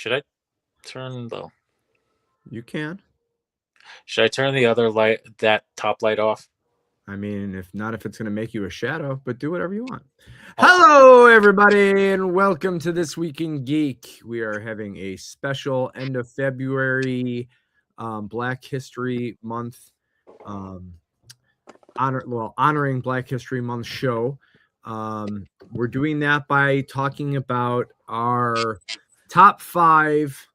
Should I turn the You can. Should I turn the other light, that top light off? I mean, if not, if it's going to make you a shadow, but do whatever you want. Oh. Hello, everybody, and welcome to This Week in Geek. We are having a special end of February Black History Month, honoring Black History Month show. We're doing that by talking about our top 5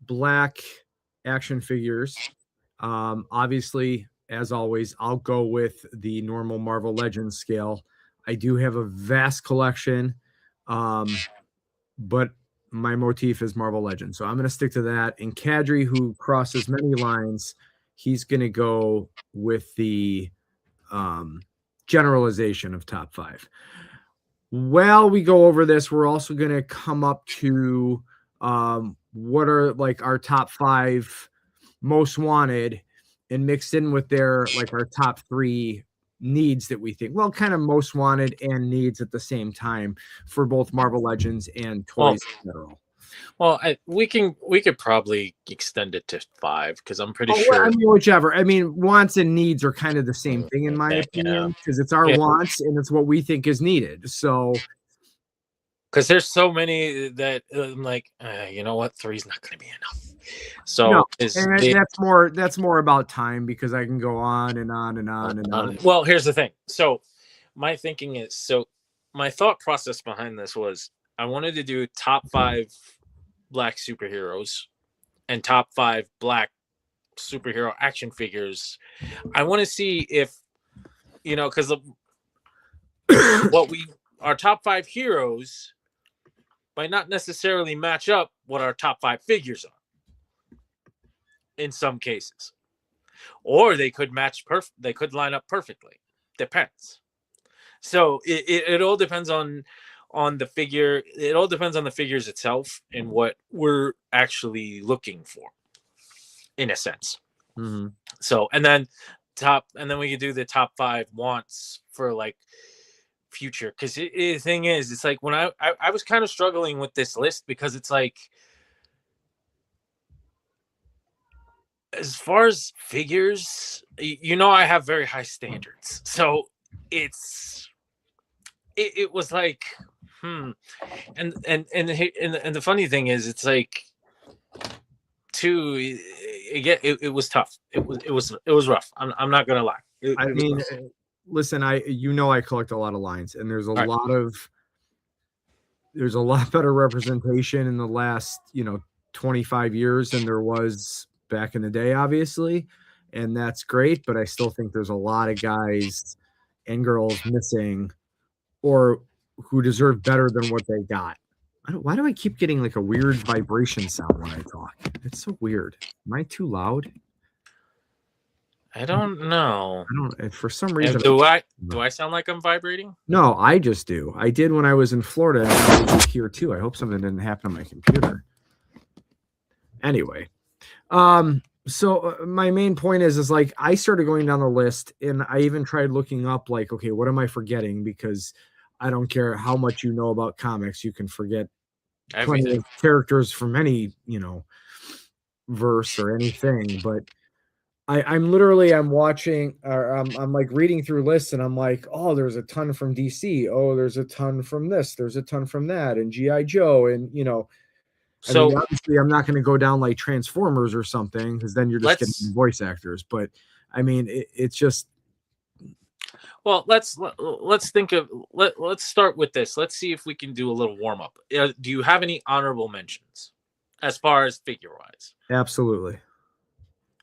Black action figures. Obviously, as always, I'll go with the normal Marvel Legends scale. I do have a vast collection, but my motif is Marvel Legends, so I'm going to stick to that. And Kadry, who crosses many lines, he's going to go with the generalization of top 5. While we go over this, we're also going to come up to what are like our top 5 most wanted, and mixed in with their like our top 3 needs that we think, well, kind of most wanted and needs at the same time for both Marvel Legends and toys in general. Well, we could probably extend it to 5 because I'm pretty sure. I mean, whichever. I mean, wants and needs are kind of the same thing in my opinion, because it's our wants and it's what we think is needed. So, because there's so many that I'm like, you know what, 3 is not going to be enough. So no, that's more about time, because I can go on and on and on and on. Well, here's the thing. So my thinking is, so my thought process behind this was I wanted to do top 5 Black superheroes and top 5 Black superhero action figures. I want to see if, you know, because our top 5 heroes might not necessarily match up what our top 5 figures are in some cases, or they could match they could line up perfectly. Depends. So it all depends on the figure. It all depends on the figures itself and what we're actually looking for, in a sense. Mm-hmm. So and then we could do the top 5 wants for like future, because the thing is, it's like when I was kind of struggling with this list, because it's like, as far as figures, you know, I have very high standards, so it was like, and the funny thing is, it's like, it was tough. It was rough. I'm not gonna lie. I mean, listen, I collect a lot of lines, and there's a lot better representation in the last 25 years than there was back in the day, obviously, and that's great. But I still think there's a lot of guys and girls missing, or who deserve better than what they got. Why do I keep getting like a weird vibration sound when I talk? It's so weird. Am I too loud? I don't know. For some reason. Do I sound like I'm vibrating? No, I just do. I did when I was in Florida, and I was here too. I hope something didn't happen on my computer. Anyway, so my main point is like, I started going down the list, and I even tried looking up like, okay, what am I forgetting? Because I don't care how much you know about comics, you can forget plenty of characters from any verse or anything. But I'm watching, or I'm like reading through lists, and I'm like, oh, there's a ton from DC. Oh, there's a ton from this. There's a ton from that, and G.I. Joe, and So I mean, obviously, I'm not going to go down like Transformers or something, because then you're just getting voice actors. But I mean, it's just. Well, let's start with this. Let's see if we can do a little warm up. Do you have any honorable mentions as far as figure wise? Absolutely.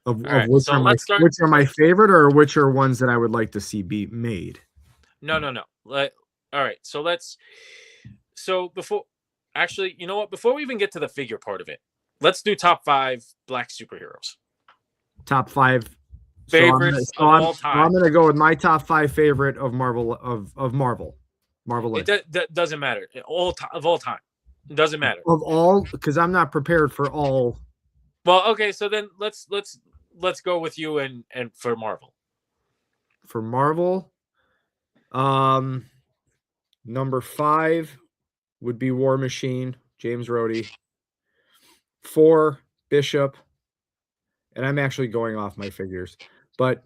Which are my favorite, or which are ones that I would like to see be made? No. All right. So before, actually, you know what? Before we even get to the figure part of it, let's do top 5 Black superheroes. Top 5 favorites of all time. I'm going to go with my top 5 favorite of Marvel Marvel. It doesn't matter. Of all time. It doesn't matter. Of all, because I'm not prepared for all. Well, okay, so then let's go with you and for Marvel. For Marvel, number 5 would be War Machine, James Rhodey. 4, Bishop, and I'm actually going off my figures, but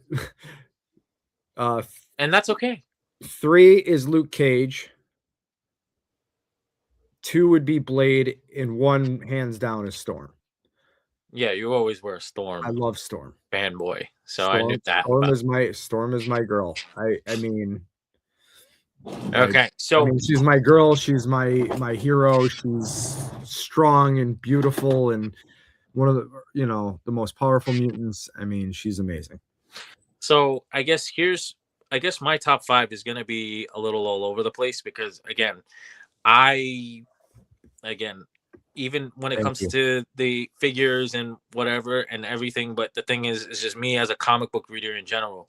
And that's okay. 3 is Luke Cage. 2 would be Blade, and 1 hands down is Storm. Yeah, you always were a Storm. I love Storm. Fanboy. So Storm, I knew that. Storm is my girl. I mean, okay. she's my girl. She's my hero. She's strong and beautiful and one of the the most powerful mutants. I mean, she's amazing. So I guess my top 5 is going to be a little all over the place because again, even when it comes to the figures and whatever and everything, but the thing is, it's just me as a comic book reader in general.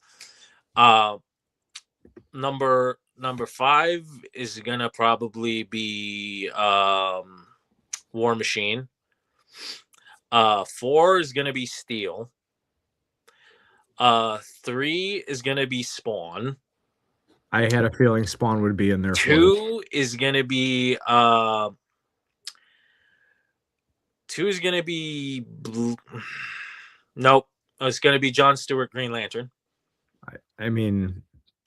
Number 5 is gonna probably be War Machine. 4 is gonna be Steel. 3 is gonna be Spawn. I had a feeling Spawn would be in there. 2 is gonna be 2 is gonna be nope. It's gonna be John Stewart Green Lantern. I mean,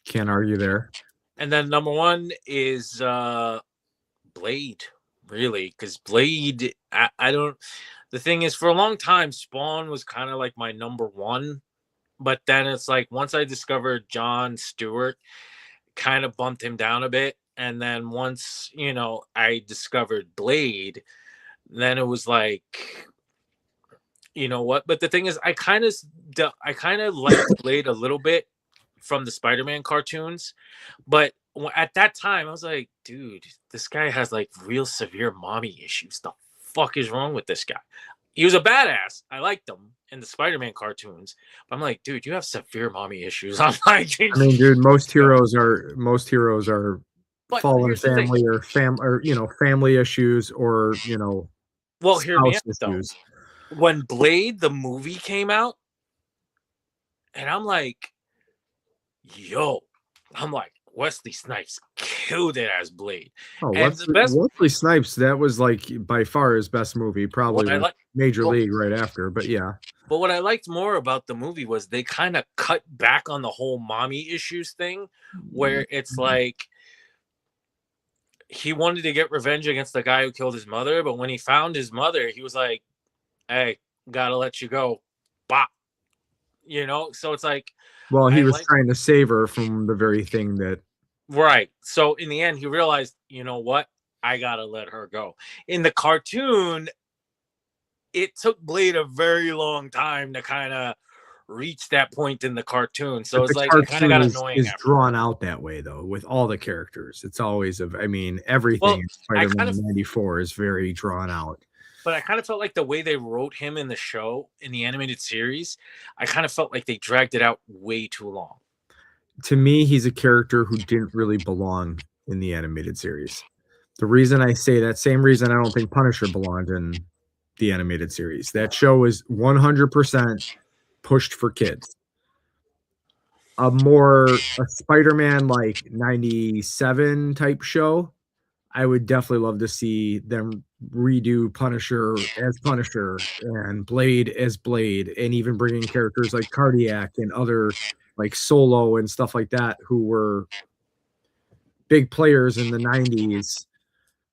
can't argue there. And then number 1 is Blade, really, because Blade. I don't. The thing is, for a long time, Spawn was kind of like my number 1, but then it's like once I discovered John Stewart, kind of bumped him down a bit, and then once I discovered Blade, then it was like, you know what? But the thing is, I kind of liked Blade a little bit from the Spider-Man cartoons, but at that time I was like, dude, this guy has like real severe mommy issues. The fuck is wrong with this guy? He was a badass. I liked him in the Spider-Man cartoons, but I'm like, dude, you have severe mommy issues. I'm like, I mean, dude, most heroes are fallen family or family issues or well, hear me out though. When Blade the movie came out, and I'm like, Wesley Snipes killed it as Blade. Oh, Wesley Snipes, that was like by far his best movie, probably Major League right after, but yeah. But what I liked more about the movie was they kind of cut back on the whole mommy issues thing, where it's like he wanted to get revenge against the guy who killed his mother, but when he found his mother, he was like, hey, gotta let you go. Bop. So it's like, well, he was trying to save her from the very thing that. Right. So in the end, he realized, you know what? I gotta let her go. In the cartoon, it took Blade a very long time to kind of reach that point in the cartoon. So it's like, it kind of got annoying. It's drawn out that way, though, with all the characters. It's always everything in Spider-Man 94 is very drawn out. But I kind of felt like the way they wrote him in the show, in the animated series, I kind of felt like they dragged it out way too long. To me, he's a character who didn't really belong in the animated series. The reason I say that, same reason I don't think Punisher belonged in the animated series. That show is 100% pushed for kids. A Spider-Man like 97 type show, I would definitely love to see them redo Punisher as Punisher and Blade as Blade, and even bringing characters like Cardiac and other like Solo and stuff like that, who were big players in the 90s.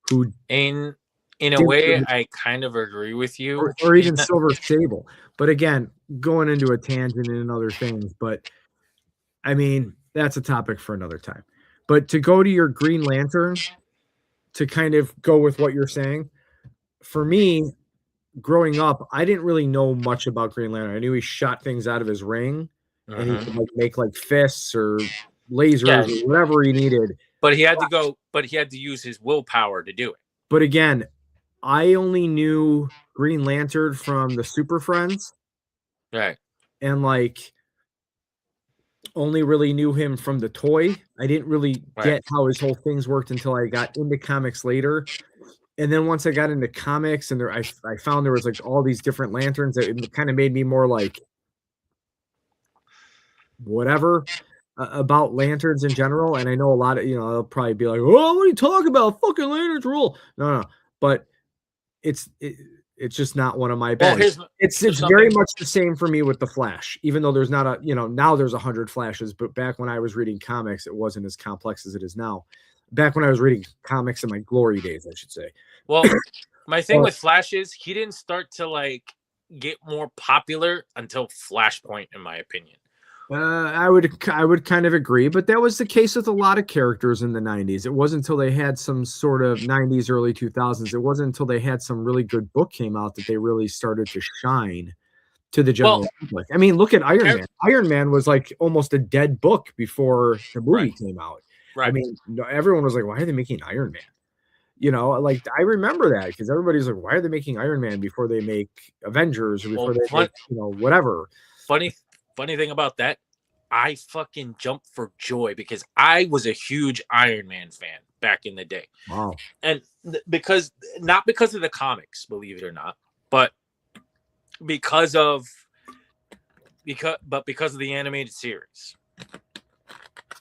Who in a way, I kind of agree with you. Or even Silver Sable. But again, going into a tangent and other things, but I mean, that's a topic for another time. But to go to your Green Lantern, to kind of go with what you're saying, for me, growing up, I didn't really know much about Green Lantern. I knew he shot things out of his ring, and he could make like fists or lasers or whatever he needed. But he had to use his willpower to do it. But again, I only knew Green Lantern from the Super Friends. Right. And like only really knew him from the toy. I didn't really get how his whole things worked until I got into comics later. And then once I got into comics and I found there was like all these different lanterns, it kind of made me more like whatever about lanterns in general. And I know a lot of, they'll probably be like, oh, what are you talking about? Fucking lanterns rule. No. But It's just not one of my Well, bags. It's very something. much the same for me with the Flash, even though there's not a, now there's 100 Flashes, but back when I was reading comics, it wasn't as complex as it is now. Back when I was reading comics in my glory days, I should say. Well, my thing with Flash is he didn't start to like get more popular until Flashpoint, in my opinion. I would kind of agree, but that was the case with a lot of characters in the 90s. It wasn't until they had some sort of 90s, early 2000s. It wasn't until they had some really good book came out that they really started to shine to the general public. I mean, look at Iron Man. Iron Man was like almost a dead book before the movie came out. Right. I mean, everyone was like, why are they making Iron Man? Like I remember that because everybody's like, why are they making Iron Man before they make Avengers or before they make, whatever? Funny thing about that, I fucking jumped for joy because I was a huge Iron Man fan back in the day. Wow. And not because of the comics, believe it or not, but because of the animated series.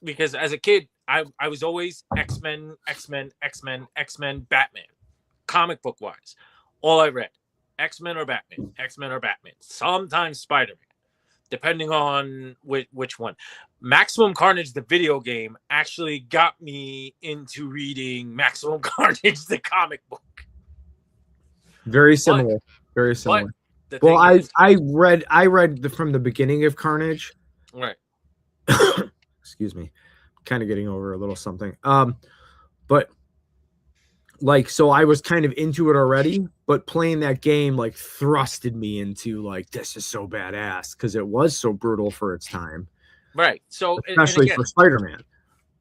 Because as a kid, I was always X-Men, Batman, comic book wise. All I read, X-Men or Batman, sometimes Spider-Man, depending on which one. Maximum Carnage, the video game, actually got me into reading Maximum Carnage, the comic book. Very similar. Well, I read from the beginning of Carnage. Right. Excuse me. Kind of getting over a little something. But like, so I was kind of into it already, but playing that game like thrusted me into like, this is so badass because it was so brutal for its time. Right. So especially for Spider-Man.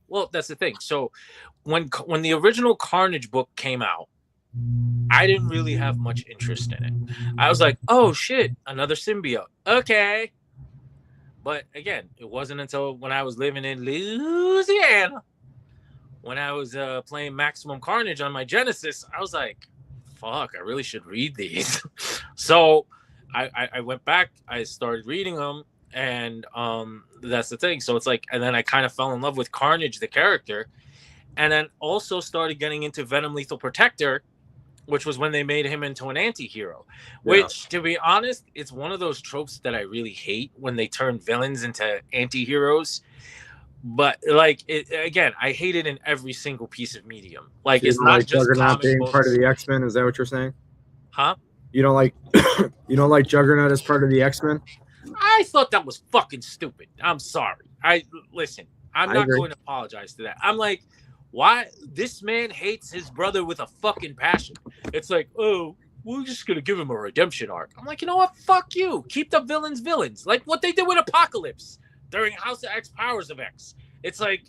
Well, that's the thing. So when the original Carnage book came out, I didn't really have much interest in it. I was like, oh shit, another symbiote. Okay. But again, it wasn't until when I was living in Louisiana, when I was playing Maximum Carnage on my Genesis, I was like, fuck, I really should read these. So I went back, I started reading them, and that's the thing. So it's like, and then I kind of fell in love with Carnage, the character, and then also started getting into Venom Lethal Protector, which was when they made him into an anti-hero, which, to be honest, it's one of those tropes that I really hate when they turn villains into anti-heroes. But like, again, I hate it in every single piece of medium. Like, so it's not like just Juggernaut being part of the X-Men. Is that what you're saying? Huh? You don't like Juggernaut as part of the X-Men? I thought that was fucking stupid. I'm sorry. Listen. I'm not going to apologize to that. I'm like, why this man hates his brother with a fucking passion? It's like, oh, we're just gonna give him a redemption arc. I'm like, you know what? Fuck you. Keep the villains. Like what they did with Apocalypse during House of X, Powers of X. It's like,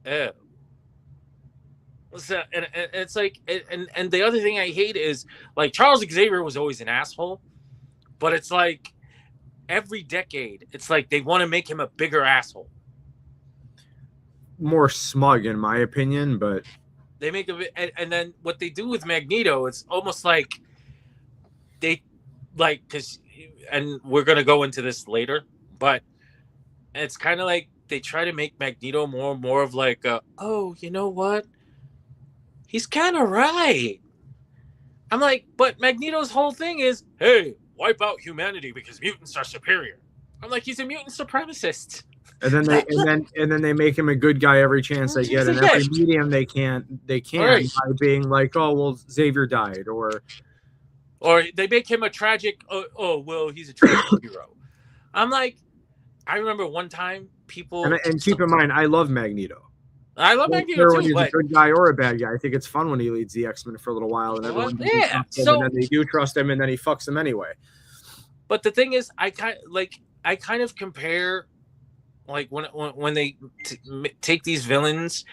and it's like, and the other thing I hate is like Charles Xavier was always an asshole, but it's like every decade, it's like they want to make him a bigger asshole. More smug in my opinion, but they make and then what they do with Magneto, it's almost like they like, because, and we're gonna go into this later, but it's kind of like they try to make Magneto more of like oh, you know what, he's kind of right. I'm like, but Magneto's whole thing is, hey, wipe out humanity because mutants are superior. I'm like, he's a mutant supremacist. And then they make him a good guy every chance they get, in every medium they can right. By being like, oh well, Xavier died, or they make him a tragic. Oh well, he's a tragic hero. I'm like, I remember one time people and keep in mind, I love Magneto. I love Magneto too. When he's a good guy or a bad guy, I think it's fun when he leads the X-Men for a little while, and everyone and then they do trust him, and then he fucks them anyway. But the thing is, I kind of compare. Like when they take these villains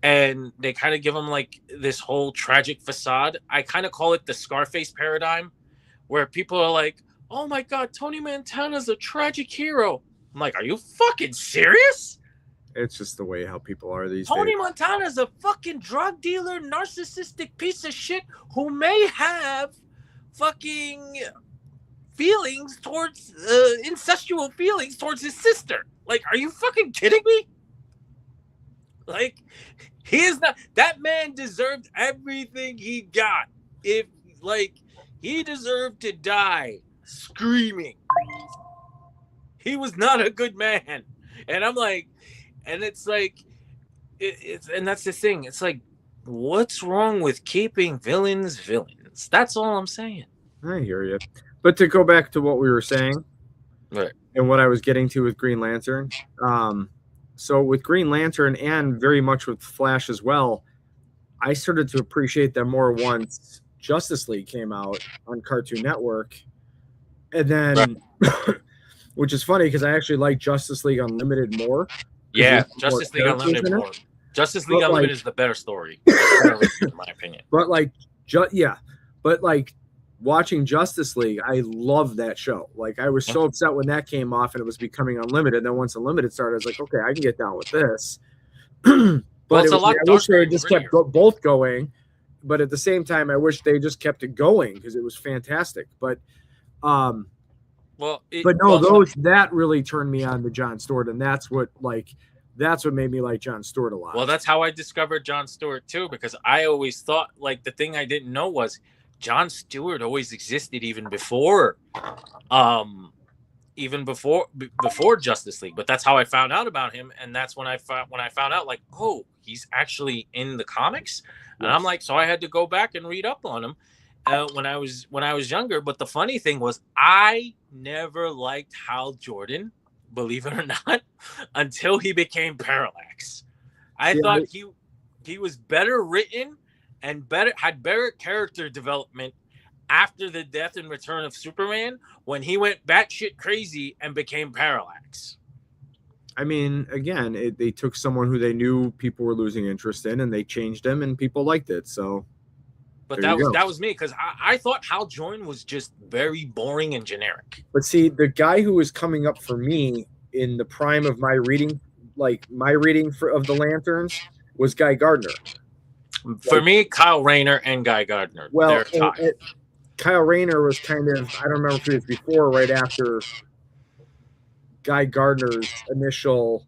and they kind of give them like this whole tragic facade, I kind of call it the Scarface paradigm, where people are like, oh my God, Tony Montana's a tragic hero. I'm like, are you fucking serious? It's just the way how people are these Tony days. Montana's a fucking drug dealer, narcissistic piece of shit who may have fucking feelings towards incestual feelings towards his sister. Like, are you fucking kidding me? Like, he is not, that man deserved everything he got. If like He deserved to die screaming. He was not a good man. And I'm like, and it's like, it's and that's the thing. It's like, what's wrong with keeping villains villains? That's all I'm saying. I hear you. But to go back to what we were saying, Right. and what I was getting to with Green Lantern, so with Green Lantern and very much with Flash as well, I started to appreciate them more once Justice League came out on Cartoon Network, and then, which is funny because I actually like Justice League Unlimited more. Yeah, Justice League Unlimited more. Justice League Unlimited is the better story, in my opinion. But like, but like watching Justice League, I love that show. Like I was so upset when that came off and it was becoming Unlimited. Then once Unlimited started, I was like, okay, I can get down with this. But it's a lot. I wish they just kept both going. But at the same time, I wish they just kept it going because it was fantastic. But that really turned me on to John Stewart, and that's what made me like John Stewart a lot. Well, that's how I discovered John Stewart too, because I always thought, like, the thing I didn't know was John Stewart always existed even before Justice League. But that's how I found out about him, and that's when I found out, like, oh, he's actually in the comics. And I'm like, so I had to go back and read up on him when I was younger. But the funny thing was, I never liked Hal Jordan, believe it or not, until he became Parallax. I thought he was better written and had better character development after the death and return of Superman, when he went batshit crazy and became Parallax. I mean, again, they took someone who they knew people were losing interest in, and they changed him, and people liked it. So, but that was me, because I thought Hal Jordan was just very boring and generic. But see, the guy who was coming up for me in the prime of my reading, of the Lanterns, was Guy Gardner. For me, Kyle Rayner and Guy Gardner. Well, Kyle Rayner was kind of, I don't remember if it was before or right after Guy Gardner's initial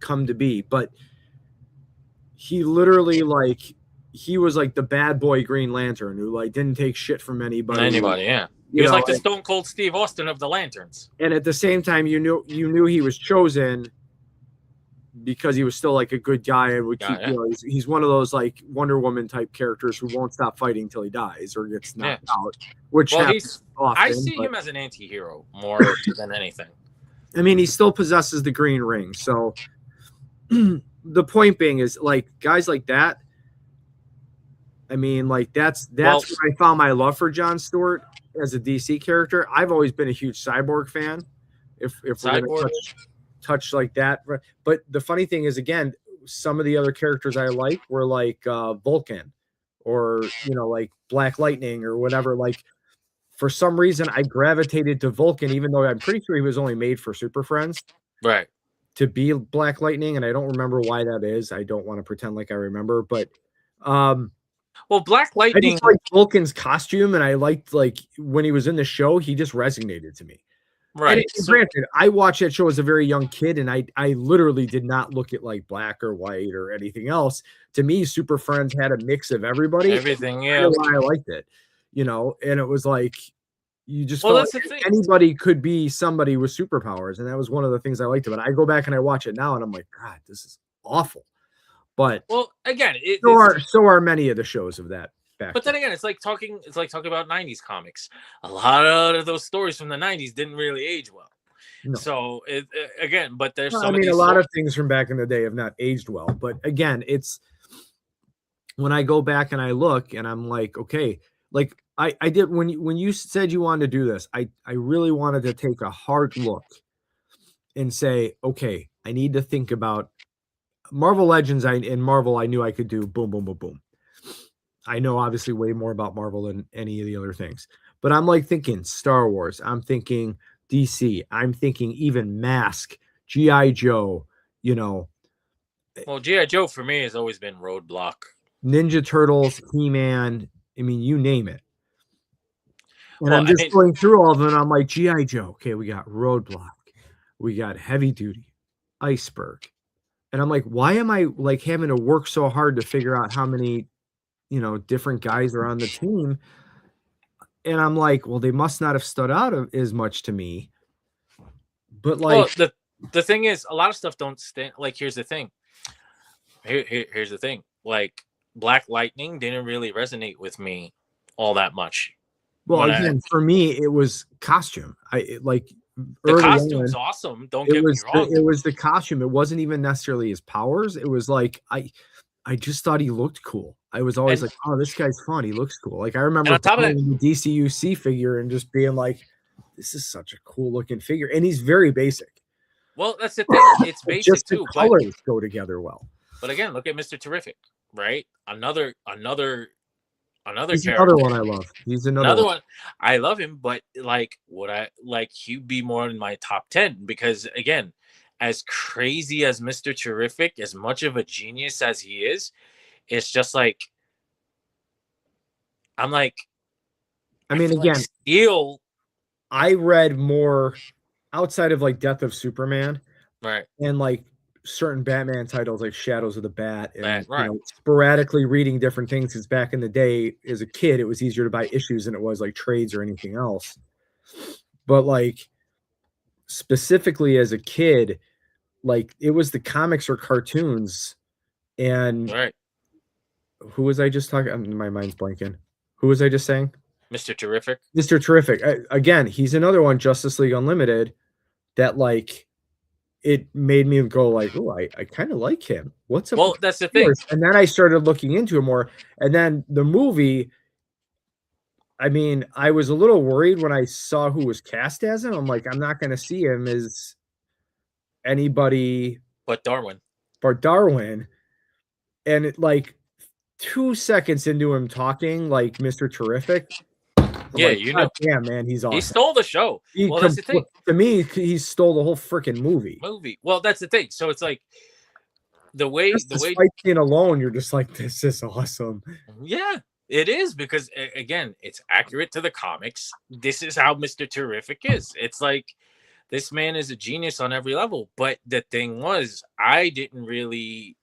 come to be, but he literally, he was like the bad boy Green Lantern who didn't take shit from anybody. Yeah. He was like the Stone Cold Steve Austin of the Lanterns. And at the same time, you knew he was chosen because he was still a good guy and would keep. He's one of those Wonder Woman type characters who won't stop fighting till he dies or gets knocked out. Which happens often, I see him as an anti-hero more than anything. I mean, he still possesses the green ring. So the point being is, guys like that. I mean, that's where I found my love for John Stewart as a DC character. I've always been a huge Cyborg fan. If we're going to touch like that, but the funny thing is, again, some of the other characters I like were Vulcan, or Black Lightning, or whatever. For some reason, I gravitated to Vulcan, even though I'm pretty sure he was only made for Super Friends, right? To be Black Lightning, and I don't remember why that is. I don't want to pretend like I remember, but Black Lightning. I just liked Vulcan's costume, and I liked when he was in the show, he just resonated to me. Right. And granted, I watched that show as a very young kid, and I literally did not look at black or white or anything else. To me, Super Friends had a mix of everybody. Everything, yeah. Why I liked it, and it was you just felt anybody could be somebody with superpowers, and that was one of the things I liked about it. I go back and I watch it now, and I'm like, God, this is awful. But again, so are many of the shows of that. But then again, it's like talking about 90s comics. A lot of those stories from the 90s didn't really age well. No. So but there's a lot of things from back in the day have not aged well. But again, it's when I go back and I look and I'm like, okay, I did when you said you wanted to do this, I really wanted to take a hard look and say, okay, I need to think about Marvel Legends. In Marvel, I knew I could do boom, boom, boom, boom. I know obviously way more about Marvel than any of the other things, but I'm thinking Star Wars. I'm thinking DC. I'm thinking even Mask, G.I. Joe, Well, G.I. Joe for me has always been Roadblock. Ninja Turtles, He-Man. I mean, you name it. And I'm just going through all of them, and I'm like, G.I. Joe. Okay, we got Roadblock. We got Heavy Duty, Iceberg. And I'm like, why am I having to work so hard to figure out how many different guys are on the team. And I'm like, well, they must not have stood out as much to me. But Well, like, the thing is, a lot of stuff don't stand. Like, here's the thing. Here's the thing. Like, Black Lightning didn't really resonate with me all that much. well, again, for me, it was costume. The costume's awesome. Don't get me wrong. It was the costume. It wasn't even necessarily his powers. It was like I just thought he looked cool. I was always like, oh, this guy's fun. He looks cool. Like I remember playing the DCUC figure and just being like, this is such a cool looking figure. And he's very basic. Well, that's the thing. It's basic just the colors go together well. But again, look at Mr. Terrific, right? Another He's character. Another one I love. He's another one. I love him, but like he'd be more in my top 10 because again, as crazy as Mr. Terrific, as much of a genius as he is, it's just like I'm like I mean, again, Steel. I read more outside of like Death of Superman, right? And like certain Batman titles like Shadows of the Bat, and right. Sporadically reading different things because back in the day, as a kid, it was easier to buy issues than it was like trades or anything else. But like specifically as a kid, like it was the comics or cartoons, and who was I just talking? My mind's blanking. Who was I just saying? Mr. Terrific. Mr. Terrific. Again, he's another one, Justice League Unlimited, that like it made me go like, oh, I kind of like him. What's up? Well, that's the thing. And then I started looking into it more. And then the movie, I mean, I was a little worried when I saw who was cast as him. I'm like, I'm not going to see him as anybody but Darwin. And it, like 2 seconds into him talking like Mr. Terrific. Yeah, like, damn, man, he's awesome. He stole the show. Well, that's the thing. To me, he stole the whole freaking movie. Well, that's the thing. So it's like the way fight scene alone, you're just like, this is awesome. Yeah, it is because again, it's accurate to the comics. This is how Mr. Terrific is. It's like this man is a genius on every level. But the thing was, I didn't really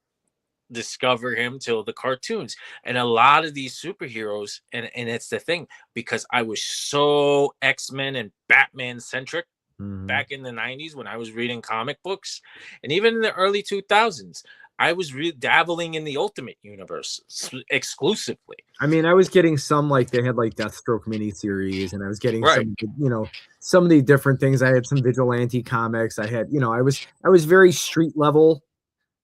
discover him till the cartoons, and a lot of these superheroes, and it's the thing, because I was so X-Men and Batman centric back in the 90s when I was reading comic books, and even in the early 2000s I was dabbling in the Ultimate Universe exclusively. I mean, I was getting some, like they had like Deathstroke miniseries, and I was getting some, some of the different things. I had some Vigilante comics. I had, I was very street level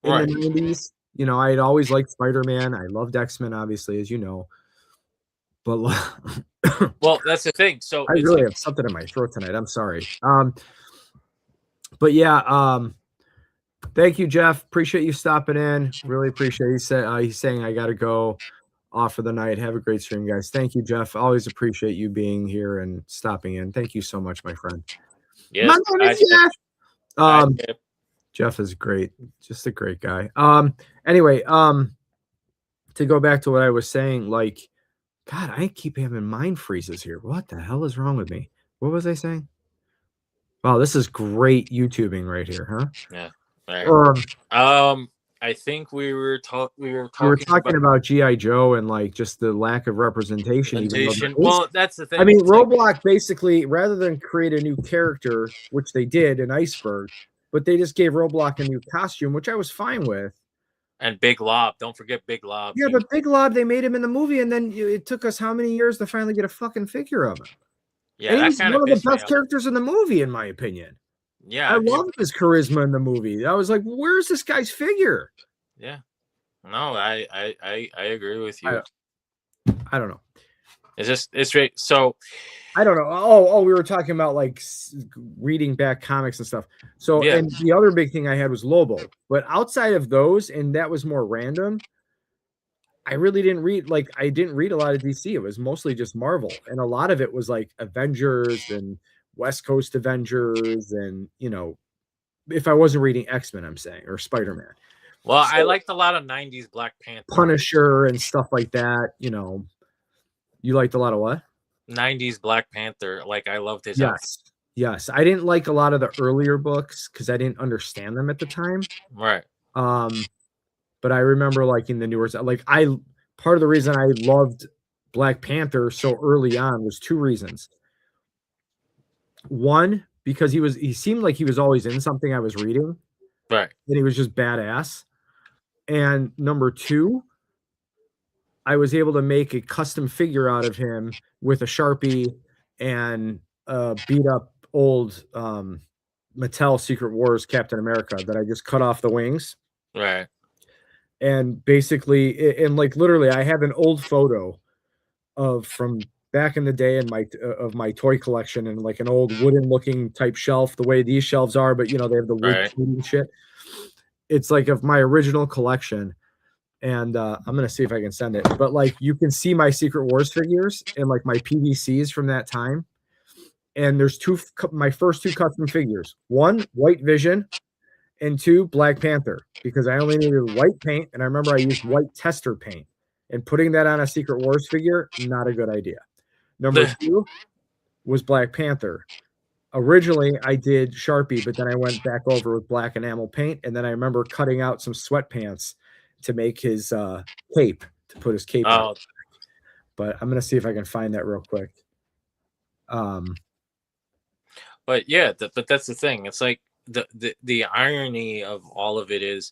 in the 90s. I had always liked Spider-Man. I loved X-Men, obviously, as you know. But well, that's the thing. So I really have something in my throat tonight. I'm sorry. But yeah, thank you, Jeff. Appreciate you stopping in. Really appreciate it. He's saying I got to go off for the night. Have a great stream, guys. Thank you, Jeff. Always appreciate you being here and stopping in. Thank you so much, my friend. Yes, my name is Jeff. Jeff is great. Just a great guy. Anyway, to go back to what I was saying, like, God, I keep having mind freezes here. What the hell is wrong with me? What was I saying? Wow, this is great YouTubing right here, huh? Yeah. Right. I think we were talking about G.I. Joe and like just the lack of representation. Well, that's the thing. I mean, Roblox basically, rather than create a new character, which they did in Iceberg, but they just gave Roblox a new costume, which I was fine with. And Big Lob. Don't forget Big Lob. Yeah, but Big Lob, they made him in the movie, and then it took us how many years to finally get a fucking figure of him? Yeah, and he's one of the best characters in the movie, in my opinion. Yeah. I loved his charisma in the movie. I was like, where's this guy's figure? Yeah. No, I agree with you. I don't know. It's right. So I don't know. Oh, we were talking about like reading back comics and stuff. So, and the other big thing I had was Lobo. But outside of those, and that was more random, I really didn't read. Like, I didn't read a lot of DC. It was mostly just Marvel, and a lot of it was like Avengers and West Coast Avengers, and if I wasn't reading X-Men, I'm saying, or Spider-Man. Well, so, I liked a lot of '90s Black Panther, Punisher, and stuff like that. You liked a lot of what? 90s Black Panther. Like, I loved his Yes. I didn't like a lot of the earlier books because I didn't understand them at the time. Right. But I remember liking the newer, like part of the reason I loved Black Panther so early on was 2 reasons. One, because he seemed like he was always in something I was reading, Right. and he was just badass. And number 2, I was able to make a custom figure out of him with a Sharpie and beat up old Mattel Secret Wars Captain America that I just cut off the wings. Right. And basically, and like literally, I have an old photo from back in the day in my toy collection, and like an old wooden looking type shelf, the way these shelves are, but you know, they have the wood and shit. It's like of my original collection. And I'm gonna see if I can send it. But like you can see my Secret Wars figures and like my PVCs from that time. And there's my first 2 custom figures. 1, White Vision, and 2, Black Panther, because I only needed white paint, and I remember I used white tester paint. And putting that on a Secret Wars figure, not a good idea. Number 2 was Black Panther. Originally, I did Sharpie, but then I went back over with black enamel paint, and then I remember cutting out some sweatpants to make his cape, to put his cape on. But I'm gonna see if I can find that real quick. But yeah, but that's the thing. It's like the irony of all of it is,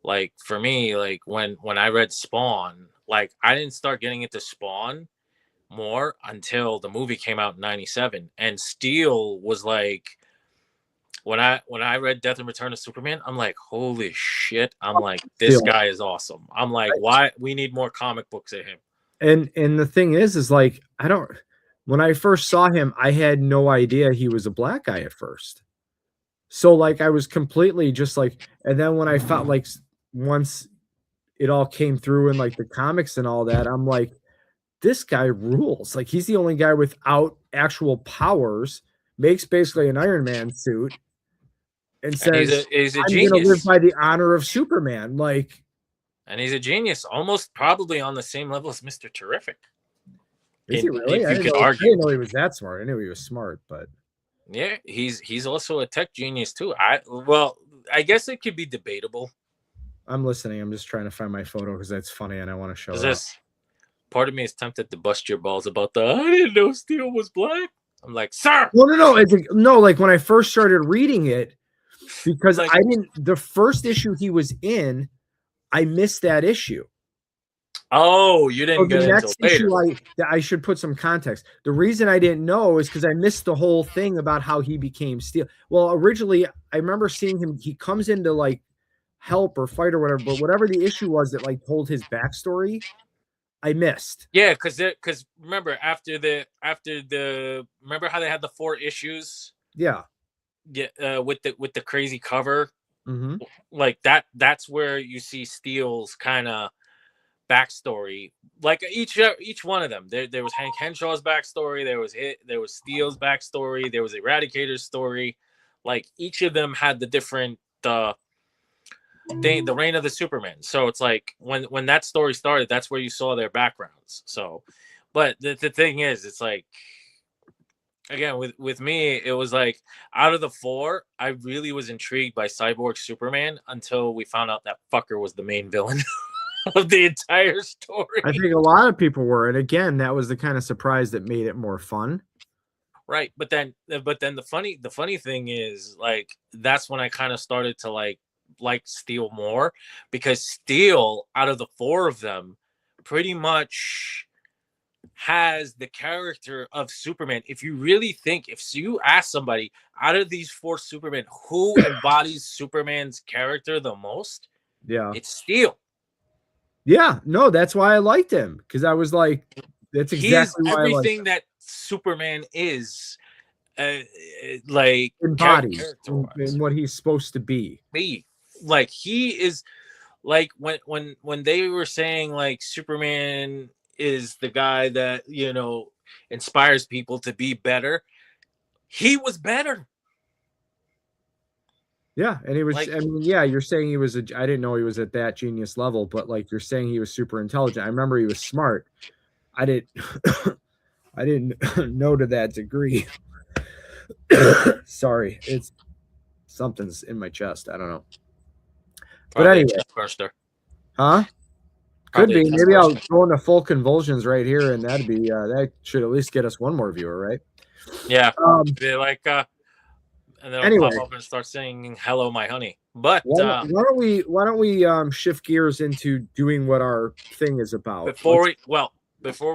like, for me, like when I read Spawn, like I didn't start getting into Spawn more until the movie came out in '97, and Steel was like, when I read Death and Return of Superman, I'm like, holy shit! I'm like, this guy is awesome. I'm like, why we need more comic books of him. And the thing is like, when I first saw him, I had no idea he was a black guy at first. So like I was completely just like, and then when I felt like once it all came through in like the comics and all that, I'm like, this guy rules. Like he's the only guy without actual powers, makes basically an Iron Man suit, and says, he's a I'm genius. gonna live by the honor of Superman. Like, and he's a genius, almost probably on the same level as Mr. Terrific. Is he really? I didn't know he was that smart. I knew he was smart, but yeah, he's also a tech genius too. I guess it could be debatable. I'm listening. I'm just trying to find my photo because that's funny and I want to show it. Part of me is tempted to bust your balls about I didn't know Steel was black. I'm like, sir. No. Like when I first started reading it, because like, the first issue he was in, I missed that issue. Oh, you didn't get it until later. I should put some context. The reason I didn't know is because I missed the whole thing about how he became Steel. Well, originally, I remember seeing him. He comes into like help or fight or whatever, but whatever the issue was that like told his backstory, I missed. Yeah, because remember after the remember how they had the 4 issues? Yeah. Yeah, with the crazy cover, like that's where you see Steel's kind of backstory. Like each one of them, there was Hank Henshaw's backstory, there was Steel's backstory, there was Eradicator's story. Like each of them had the different the reign of the Superman. So it's like when that story started, that's where you saw their backgrounds. So, but the thing is, it's like, again, with me, it was like out of the 4, I really was intrigued by Cyborg Superman until we found out that fucker was the main villain of the entire story. I think a lot of people were, and again, that was the kind of surprise that made it more fun. Right, but then the funny thing is, like, that's when I kind of started to like Steel more, because Steel, out of the 4 of them, pretty much has the character of Superman. If you really think, if you ask somebody out of these 4 Supermen who embodies Superman's character the most, it's Steel. Yeah, no, that's why I liked him, because I was like, that's exactly why everything that Superman is, like embodies in what he's supposed to be. Like he is, like when they were saying like Superman is the guy that, you know, inspires people to be better, he was better. Yeah, and he was, like, I mean, yeah, you're saying he was I didn't know he was at that genius level, but like you're saying he was super intelligent. I remember he was smart. I didn't know to that degree. Sorry, it's something's in my chest. I don't know. Probably, but anyway, huh? Could Probably a be. test Maybe I'll question. go into full convulsions right here, and that'd be that should at least get us one more viewer, right? Yeah. Um, They're like, and then it'll Anyway, pop up and start saying "Hello, my honey." But why don't we shift gears into doing what our thing is about? before we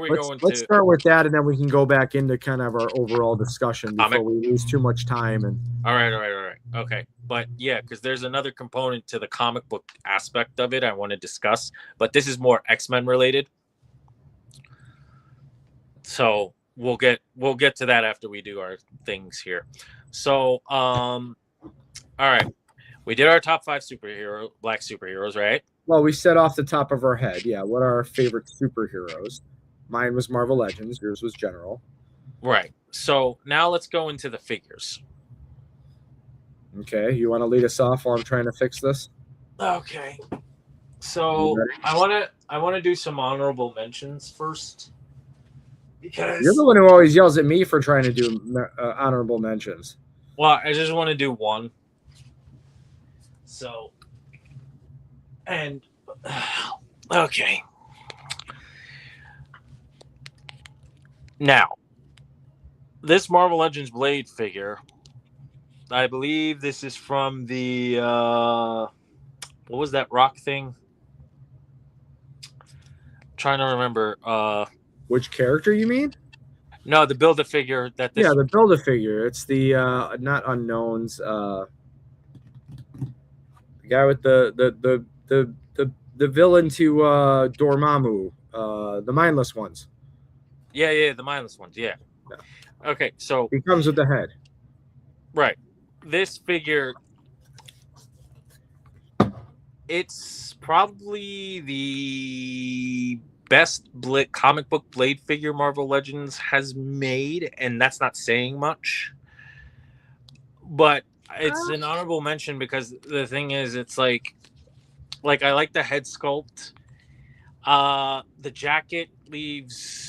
Let's go let's into start with that, and then we can go back into kind of our overall discussion before comic, we lose too much time. And all right, okay. But yeah, because there's another component to the comic book aspect of it I want to discuss, but this is more X-Men related. So we'll get to that after we do our things here. So all right. We did our top 5 black superheroes, right? well, we said off the top of our head, yeah, what are our favorite superheroes? Mine was Marvel Legends. Yours was General. Right. So now let's go into the figures. Okay, you want to lead us off while I'm trying to fix this? Okay. So I want to do some honorable mentions first, because You're the one who always yells at me for trying to do honorable mentions. well, I just want to do one. So, and okay. Now, this Marvel Legends Blade figure, I believe this is from the what was that rock thing? I'm trying to remember. Which character you mean? No, the Build-A-Figure that this. Yeah, the Build-A-Figure. It's the not Unknowns. The guy with the villain to Dormammu. The mindless ones. Yeah, the mindless ones. Yeah. Okay, so he comes with the head. Right. This figure, it's probably the best comic book Blade figure Marvel Legends has made, and that's not saying much. But it's an honorable mention because the thing is, it's like I like the head sculpt. The jacket leaves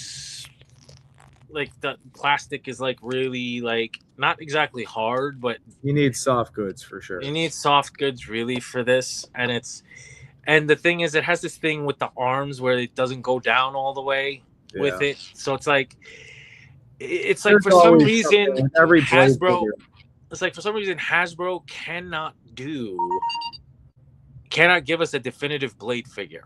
like the plastic is like really like not exactly hard, but you need soft goods for sure. You need soft goods really for this, and the thing is, it has this thing with the arms where it doesn't go down all the way with it, so it's like for some reason Hasbro. It's like for some reason Hasbro cannot give us a definitive Blade figure,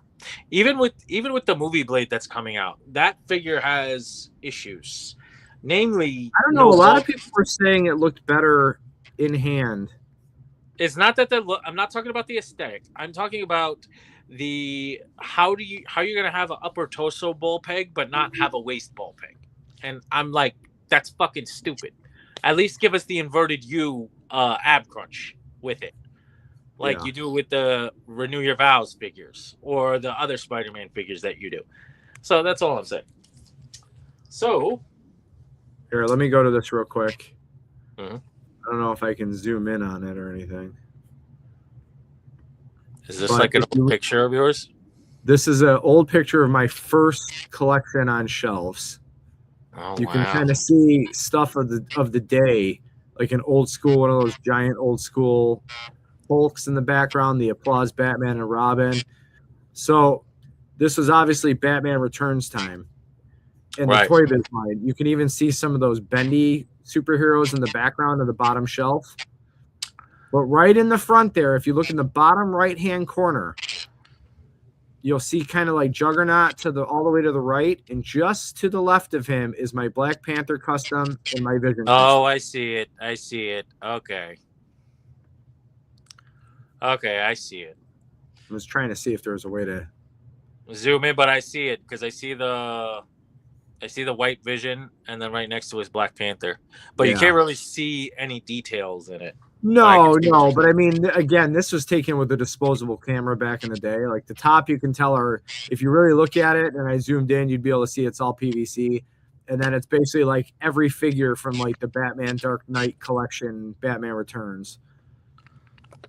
even with the movie Blade that's coming out. That figure has issues, namely. I don't know. A lot of people were saying it looked better in hand. It's not that I'm not talking about the aesthetic. I'm talking about how you're gonna have an upper torso ball peg but not have a waist ball peg, and I'm like, that's fucking stupid. At least give us the inverted U ab crunch with it. Like you do with the Renew Your Vows figures or the other Spider-Man figures that you do. So that's all I'm saying. So here, let me go to this real quick. Mm-hmm. I don't know if I can zoom in on it or anything. Is this like an old picture of yours? This is an old picture of my first collection on shelves. Oh, you can kind of see stuff of the day, like an old school, one of those giant old school Hulks in the background, the Applause Batman and Robin. So this was obviously Batman Returns time in the Toy Biz line. You can even see some of those bendy superheroes in the background of the bottom shelf. But right in the front there, if you look in the bottom right-hand corner, you'll see kind of like Juggernaut all the way to the right, and just to the left of him is my Black Panther custom and my Vision custom. I see it. Okay, I see it. I was trying to see if there was a way to zoom in, but I see it because I see the white Vision, and then right next to is Black Panther. But you can't really see any details in it. No, but I mean, again, this was taken with a disposable camera back in the day. Like the top, you can tell, or if you really look at it, and I zoomed in, you'd be able to see it's all PVC. And then it's basically like every figure from like the Batman Dark Knight collection, Batman Returns.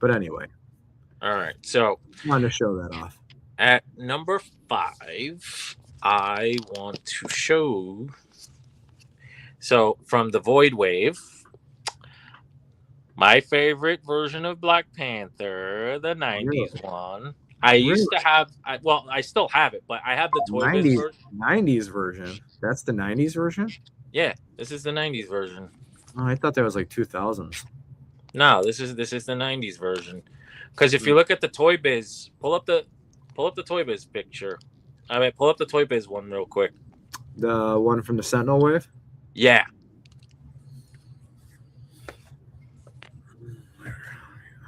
But anyway. All right, so I wanted to show that off. At number 5, I want to show. So from the Void Wave, my favorite version of Black Panther, the 90s one, I Really? used to have, I still have it, but I have the Toy Biz 90s version. 90s version. That's the 90s version? Yeah, this is the '90s version. Oh, I thought that was like 2000s. No, this is the '90s version. Because if you look at the Toy Biz, pull up the Toy Biz picture. I mean, pull up the Toy Biz one real quick. The one from the Sentinel wave? Yeah,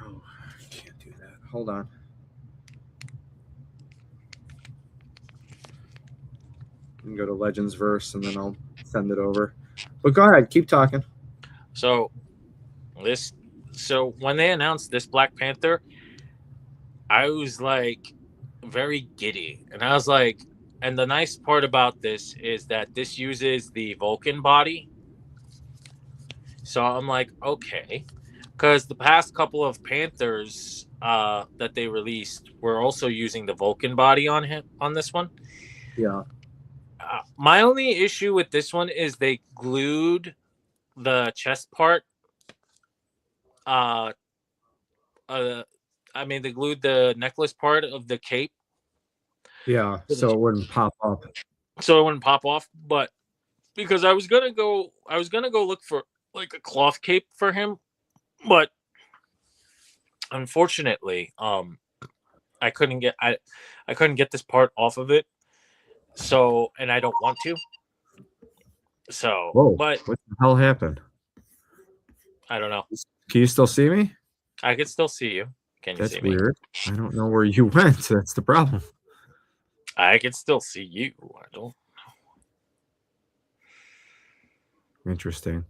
Oh, I can't do that. Hold on. I can go to Legends Verse and then I'll send it over. But go ahead, keep talking. so this, so when they announced this Black Panther, I was like very giddy, and I was like, and the nice part about this is that this uses the Vulcan body. So I'm like, okay, because the past couple of Panthers that they released were also using the Vulcan body on him on this one. Yeah. My only issue with this one is they glued the chest part. Uh, I mean, they glued the necklace part of the cape, Yeah. So it wouldn't pop up. so it wouldn't pop off. But because I was gonna go look for like a cloth cape for him, but unfortunately, I couldn't get I couldn't get this part off of it. So, and I don't want to. So, Whoa. but What the hell happened? I don't know. Can you still see me? I can still see you. Can you That's see me? weird. I don't know where you went. That's the problem. I can still see you. I don't. Interesting.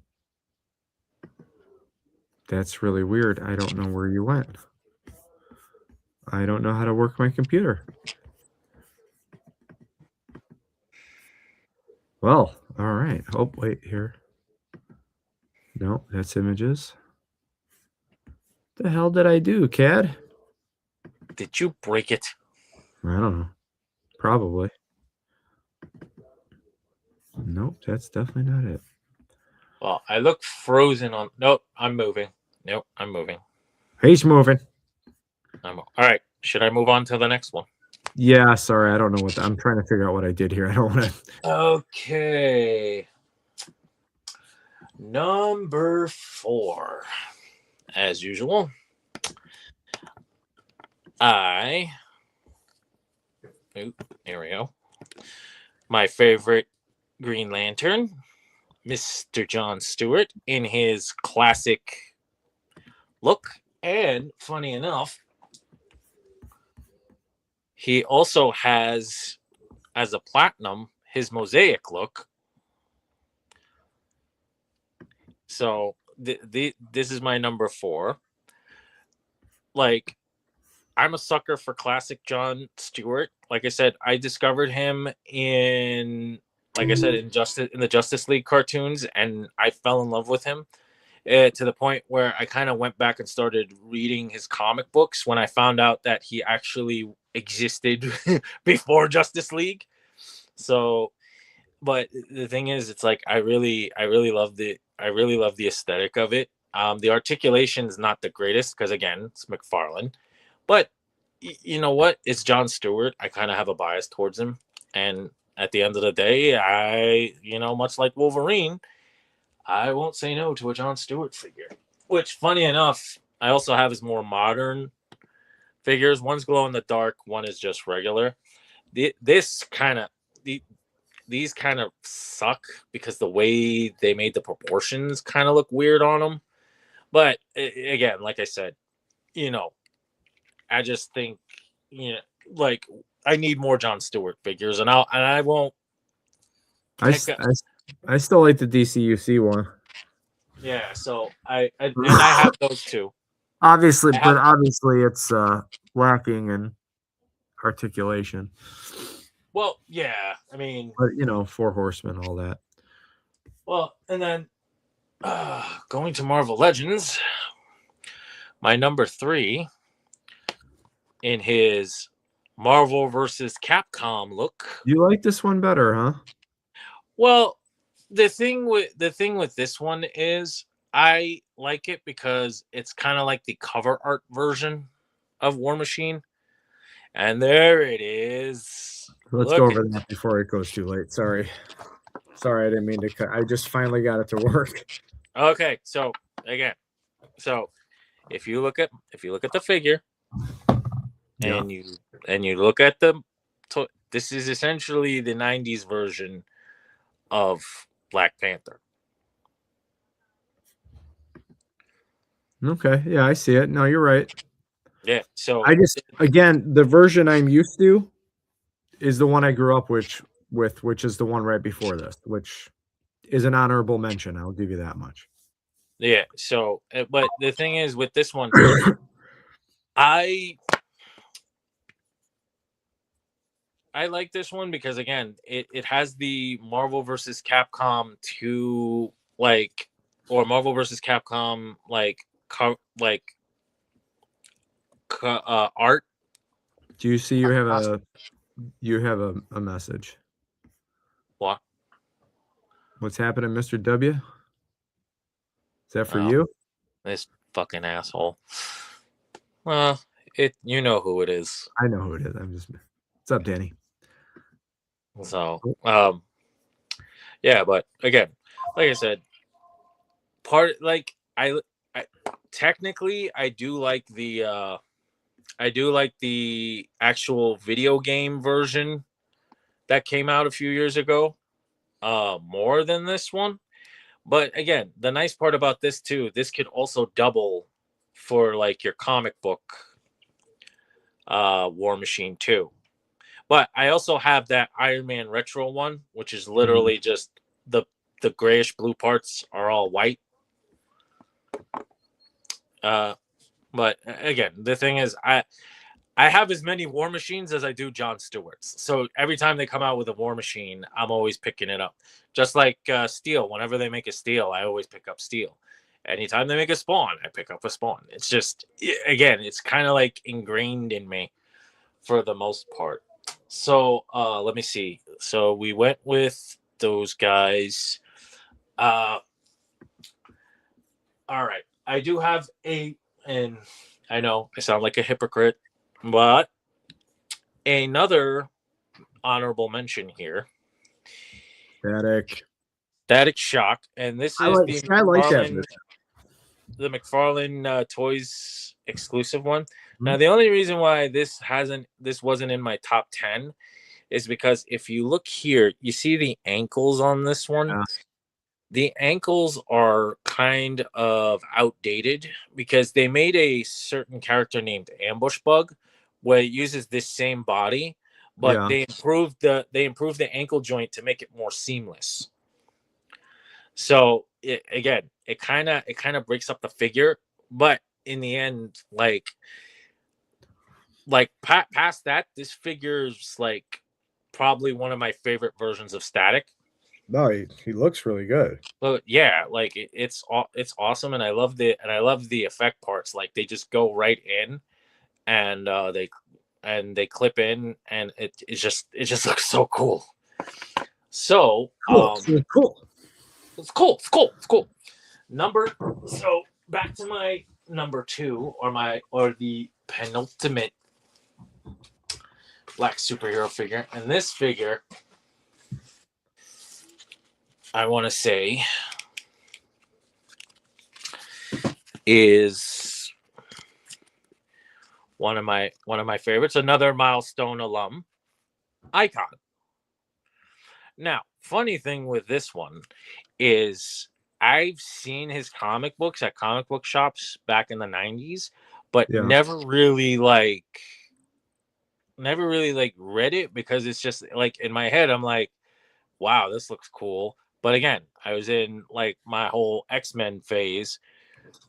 That's really weird. I don't know where you went. I don't know how to work my computer. Well, all right. Oh, wait, here. No, that's images. The hell did I do, CAD? Did you break it? I don't know. Probably. Nope, that's definitely not it. Well, I look frozen on. Nope, I'm moving. Nope, I'm moving. He's moving. All right. Should I move on to the next one? Yeah, sorry. I don't know what I'm trying to figure out what I did here. I don't want to. Okay. Number 4. As usual, here we go. My favorite Green Lantern, Mr. John Stewart, in his classic look. And funny enough, he also has, as a platinum, his mosaic look. So this is my number 4. Like, I'm a sucker for classic John Stewart. Like I said, I discovered him in, like I said, in the Justice League cartoons, and I fell in love with him to the point where I kind of went back and started reading his comic books when I found out that he actually existed before Justice League. So, but the thing is, it's like I really love the aesthetic of it. The articulation is not the greatest because again, it's McFarlane. But you know what? It's John Stewart. I kind of have a bias towards him. And at the end of the day, much like Wolverine, I won't say no to a John Stewart figure. Which, funny enough, I also have his more modern figures. One's glow in the dark, one is just regular. These kind of suck because the way they made the proportions kind of look weird on them. But again, like I said, I just think, like I need more John Stewart figures, and I won't. I still like the DCUC one. Yeah, so I have those two. Obviously, obviously it's lacking in articulation. Well, yeah, I mean, but 4 Horsemen, all that. Well, and then going to Marvel Legends, my number 3 in his Marvel versus Capcom look. You like this one better, huh? Well, the thing with this one is I like it because it's kind of like the cover art version of War Machine. And there it is. Let's Look go at over that before it goes too late. Sorry, I didn't mean to cut. I just finally got it to work. Okay, so again, so if you look at the figure, Yeah. and you look at the, this is essentially the '90s version of Black Panther. Okay. Yeah, I see it. No, you're right. Yeah. So I just, again, the version I'm used to is the one I grew up with, which is the one right before this, which is an honorable mention. I'll give you that much. yeah. So, but the thing is with this one, I like this one because again, it has the Marvel versus Capcom 2 like, or Marvel versus Capcom like art. Do you see you have a message? What? What's happening, Mr. W? Is that for Oh, you? this fucking asshole. Well, you know who it is. I know who it is. What's up, Danny? So, yeah, but again, like I said, I technically I do like the actual video game version that came out a few years ago, more than this one. But again, the nice part about this too, this could also double for like your comic book War Machine too. But I also have that Iron Man retro one, which is literally just the grayish blue parts are all white. But again, the thing is, I have as many War Machines as I do John Stewart's. So every time they come out with a War Machine, I'm always picking it up. Just like Steel. Whenever they make a Steel, I always pick up Steel. Anytime they make a Spawn, I pick up a Spawn. It's just, again, it's kind of like ingrained in me for the most part. So let me see. So we went with those guys. All right. I do have and I know I sound like a hypocrite, but another honorable mention here. Static Shock, and this is I like that. The McFarlane Toys exclusive one. Mm-hmm. Now, the only reason why this wasn't in my top 10 is because if you look here, you see the ankles on this one. Yeah. The ankles are kind of outdated because they made a certain character named Ambush Bug where it uses this same body, but they improved the ankle joint to make it more seamless. So it kind of breaks up the figure, but in the end, like past that, this figure's like probably one of my favorite versions of Static. No, he looks really good. But yeah, like it's awesome, and I love the effect parts. Like they just go right in, and they clip in, and it just looks so cool. So cool. It's cool. So back to my number 2, or the penultimate black superhero figure, and this figure, I want to say, is one of my favorites. Another Milestone alum, Icon. Now, funny thing with this one is I've seen his comic books at comic book shops back in the 90s, but never really read it because it's just like in my head I'm like, wow, this looks cool. But again, I was in like my whole X-Men phase.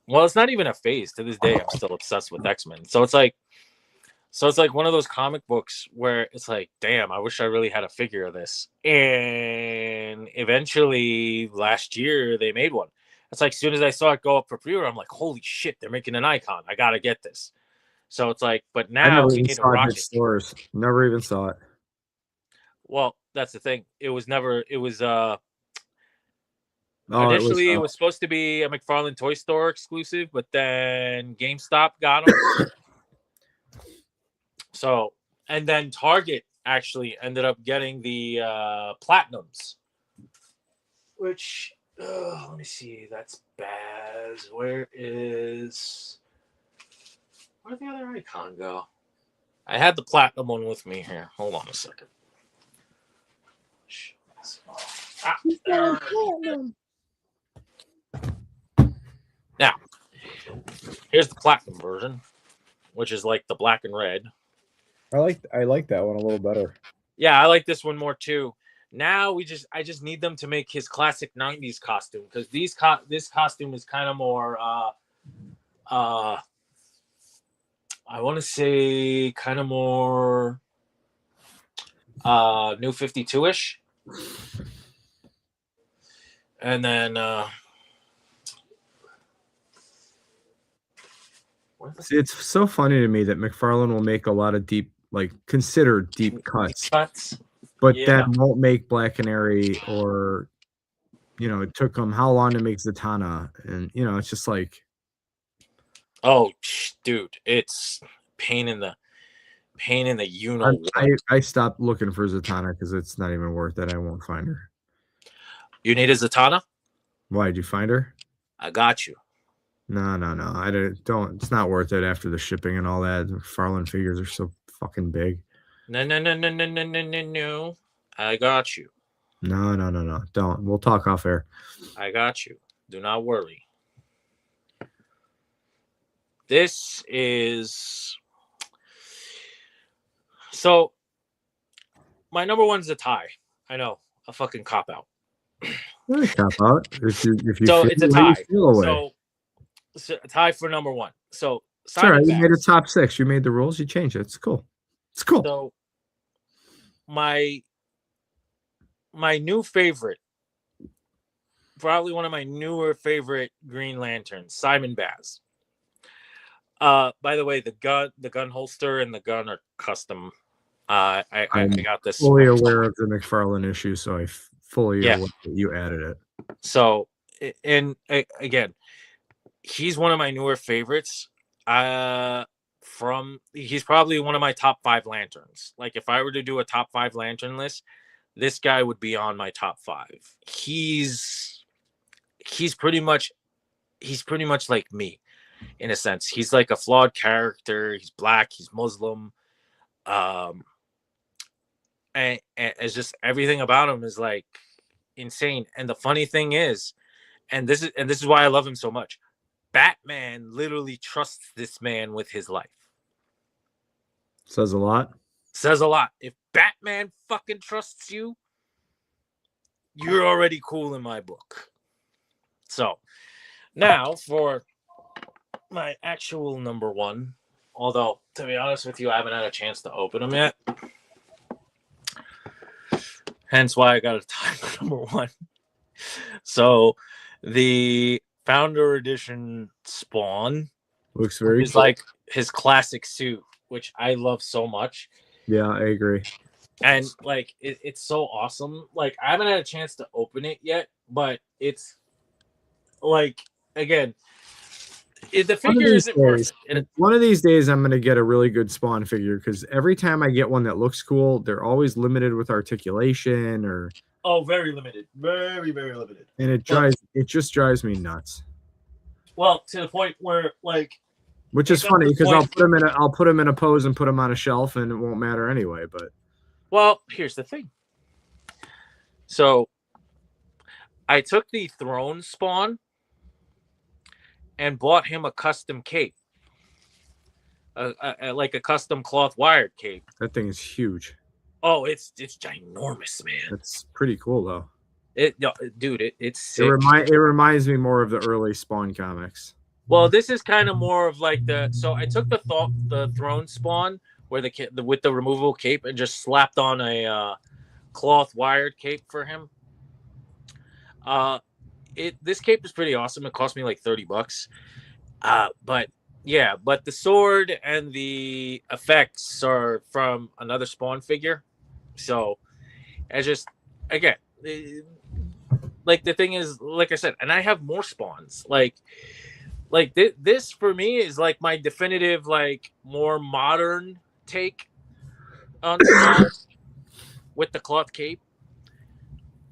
Well, it's not even a phase. To this day, I'm still obsessed with X-Men. So it's like one of those comic books where it's like, damn, I wish I really had a figure of this. And eventually, last year, they made one. It's like, as soon as I saw it go up for pre-order, I'm like, holy shit, they're making an Icon. I got to get this. So it's like, but now I never he even made a saw it rocket. at stores. Never even saw it. Well, that's the thing. It was initially, it was supposed to be a McFarlane Toy Store exclusive, but then GameStop got them. So And then Target actually ended up getting the platinums, which let me see. That's Baz. Where'd the other icon go? I had the platinum one with me here. Hold on a second. Now, here's the platinum version, which is like the black and red. I like that one a little better. Yeah, I like this one more too. Now I just need them to make his classic '90s costume, because this costume is kind of more I want to say kind of more New 52-ish. And then see, it's so funny to me that McFarlane will make a lot of considered deep cuts, but that won't make Black Canary, or it took him how long to make Zatanna, and it's just like, oh dude, it's pain in the I stopped looking for Zatanna because it's not even worth it. I won't find her. You need a Zatanna? Why, did you find her? I got you. No. I don't. It's not worth it after the shipping and all that. McFarlane figures are so fucking big. No. I got you. No. Don't. We'll talk off air. I got you. Do not worry. This is so. My number one's a tie. I know, a fucking cop out. Cop out. If you so it's a tie. So a tie for number one. So sorry, you made a top 6. You made the rules. You changed it. It's cool. It's cool. So my new favorite, probably one of my newer favorite Green Lanterns, Simon Baz. By the way, the gun holster and the gun are custom. I got this. Fully aware of the McFarlane issue, so I fully aware that you added it. So, and again, he's one of my newer favorites. He's probably one of my top 5 lanterns. Like, if I were to do a top 5 lantern list, this guy would be on my top 5. He's pretty much like me, in a sense. He's like a flawed character. He's black. He's Muslim. And it's just everything about him is like insane. And the funny thing is, and this is why I love him so much, Batman literally trusts this man with his life. Says a lot. If Batman fucking trusts you, you're already cool in my book. So now for my actual number one, although to be honest with you, I haven't had a chance to open them yet. Hence why I got a tie for number one. So the Founder Edition Spawn looks very cool. Like his classic suit, which I love so much. Yeah, I agree. And like it's so awesome. Like, I haven't had a chance to open it yet, but it's like, again, the figure isn't worth it. One of these days I'm going to get a really good Spawn figure, because every time I get one that looks cool, they're always limited with articulation, or very limited, very, very limited. And it just drives me nuts. Well, to the point where, like, which is funny, because I'll put him in a pose and put him on a shelf, and it won't matter anyway. But well, here's the thing. So I took the Throne Spawn and bought him a custom cape, like a custom cloth wired cape. That thing is huge. Oh, it's ginormous, man. It's pretty cool though. It's sick. It reminds me more of the early Spawn comics. Well, this is kind of more of like so I took the Throne Spawn with the removable cape and just slapped on a cloth wired cape for him. This cape is pretty awesome. It cost me like $30. But the sword and the effects are from another Spawn figure. So I just, again, like, the thing is, like I said, and I have more Spawns. Like this for me is like my definitive, like, more modern take on Spawn with the cloth cape.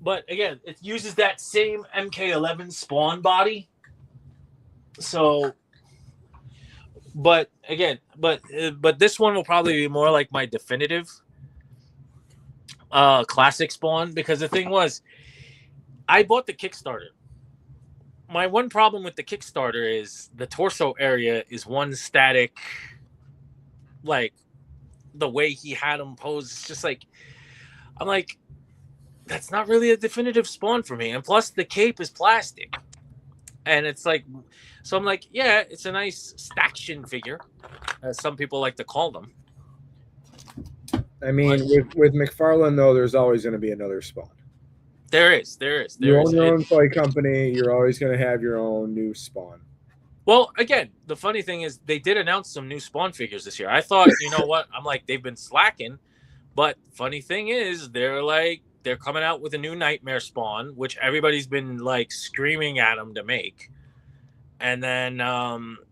But again, it uses that same MK11 Spawn body. So, but again, but this one will probably be more like my definitive classic Spawn, because the thing was, I bought the Kickstarter. My one problem with the Kickstarter is the torso area is one static, like the way he had him posed. It's just like, I'm like, that's not really a definitive Spawn for me. And plus, the cape is plastic, and it's like, so I'm like, yeah, it's a nice staction figure, as some people like to call them. I mean, with McFarlane though, there's always going to be another Spawn. There is. You own your own toy company. You're always going to have your own new Spawn. Well, again, the funny thing is they did announce some new Spawn figures this year. I thought, you know what? I'm like, they've been slacking. But funny thing is, they're coming out with a new Nightmare Spawn, which everybody's been like screaming at them to make. And then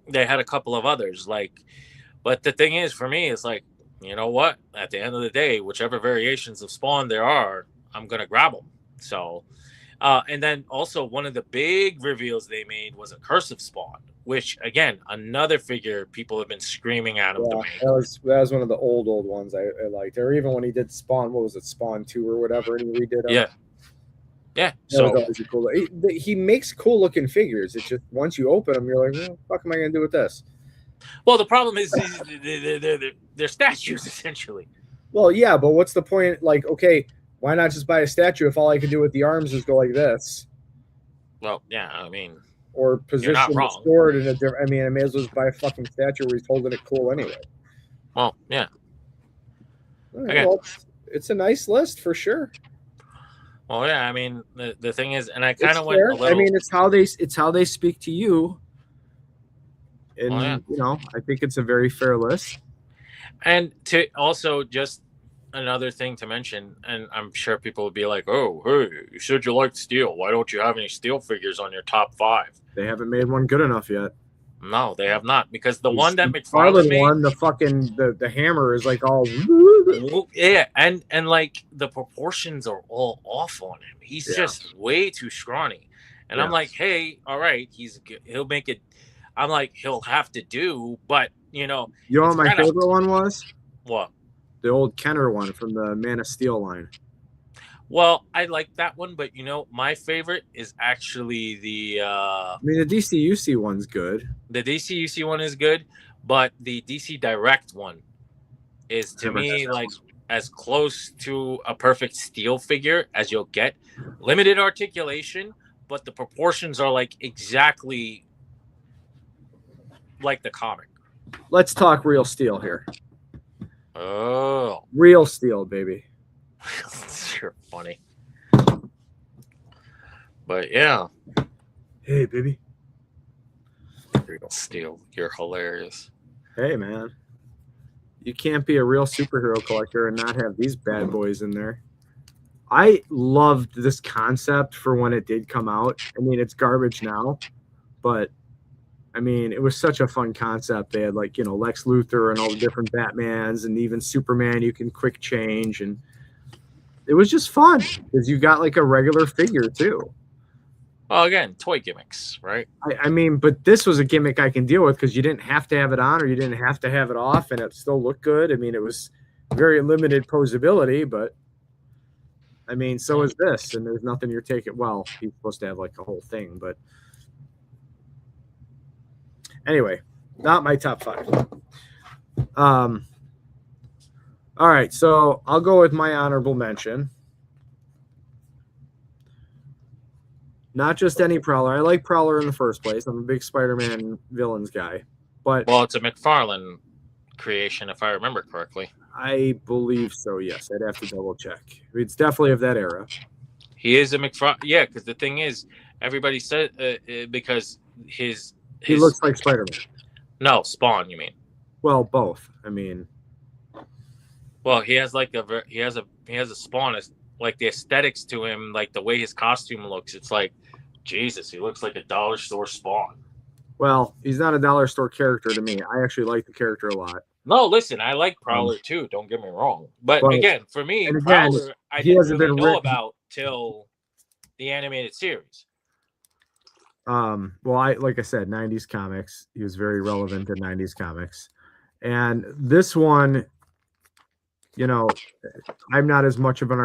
they had a couple of others. But the thing is, for me, it's like, you know what? At the end of the day, whichever variations of Spawn there are, I'm going to grab them. So, and then also one of the big reveals they made was a Cursive Spawn, which again, another figure people have been screaming at him to make. That was one of the old ones I liked. Or even when he did Spawn, what was it, Spawn 2 or whatever, and he redid it. Yeah. So was always cool. He makes cool looking figures. It's just once you open them, you're like, what the fuck am I gonna do with this? Well, the problem is they're statues essentially. Well, yeah, but what's the point? Like, okay, why not just buy a statue if all I can do with the arms is go like this? Well, yeah, I mean, or position the sword in a different. I mean, I may as well just buy a fucking statue where he's holding it cool anyway. Well, yeah. Right, well, it's a nice list for sure. Well, yeah, I mean, the thing is, and I kind of went fair. a little. I mean, it's how they speak to you, and you know, I think it's a very fair list. And to also just another thing to mention, and I'm sure people would be like, "Oh, hey, you said you liked steel. Why don't you have any steel figures on your top 5?" They haven't made one good enough yet. No, they have not, because the one that McFarlane made, one, the fucking the hammer is like all yeah, and like the proportions are all off on him. He's just way too scrawny, and I'm like, hey, all right, he'll make it. I'm like, he'll have to do, but you know what my favorite one was? What? The old Kenner one from the Man of Steel line. Well, I like that one, but you know, my favorite is actually the. I mean, the DCUC one's good. The DCUC one is good, but the DC Direct one is, to me, like as close to a perfect steel figure as you'll get. Limited articulation, but the proportions are like exactly like the comic. Let's talk real steel here. Oh, real steel, baby. You're funny. But yeah. Hey, baby. Real steel. You're hilarious. Hey, man. You can't be a real superhero collector and not have these bad boys in there. I loved this concept for when it did come out. I mean, it's garbage now, but I mean, it was such a fun concept. They had like, you know, Lex Luthor and all the different Batmans, and even Superman you can quick change, and it was just fun because you got like a regular figure too. Well, again, toy gimmicks, right? I mean, but this was a gimmick I can deal with because you didn't have to have it on or you didn't have to have it off, and it still looked good. I mean, it was very limited posability, but I mean, so is this, and there's nothing you're taking. Well, he's supposed to have like a whole thing, but anyway, not my top 5. All right, so I'll go with my honorable mention. Not just any Prowler. I like Prowler in the first place. I'm a big Spider-Man villains guy. But well, it's a McFarlane creation, if I remember correctly. I believe so, yes. I'd have to double check. It's definitely of that era. He is a McFarlane. Yeah, because the thing is, everybody said because his he looks like Spider-Man. No, Spawn, you mean? Well, both. I mean, well, he has like he has a Spawn. Like the aesthetics to him, like the way his costume looks, it's like, Jesus, he looks like a dollar store Spawn. Well, he's not a dollar store character to me. I actually like the character a lot. No, listen, I like Prowler too. Don't get me wrong, but again, for me, and again, Prowler I he didn't hasn't really been know written. about till the animated series. Well, like I said, 90s comics. He was very relevant in 90s comics. And this one, you know, I'm not as much of an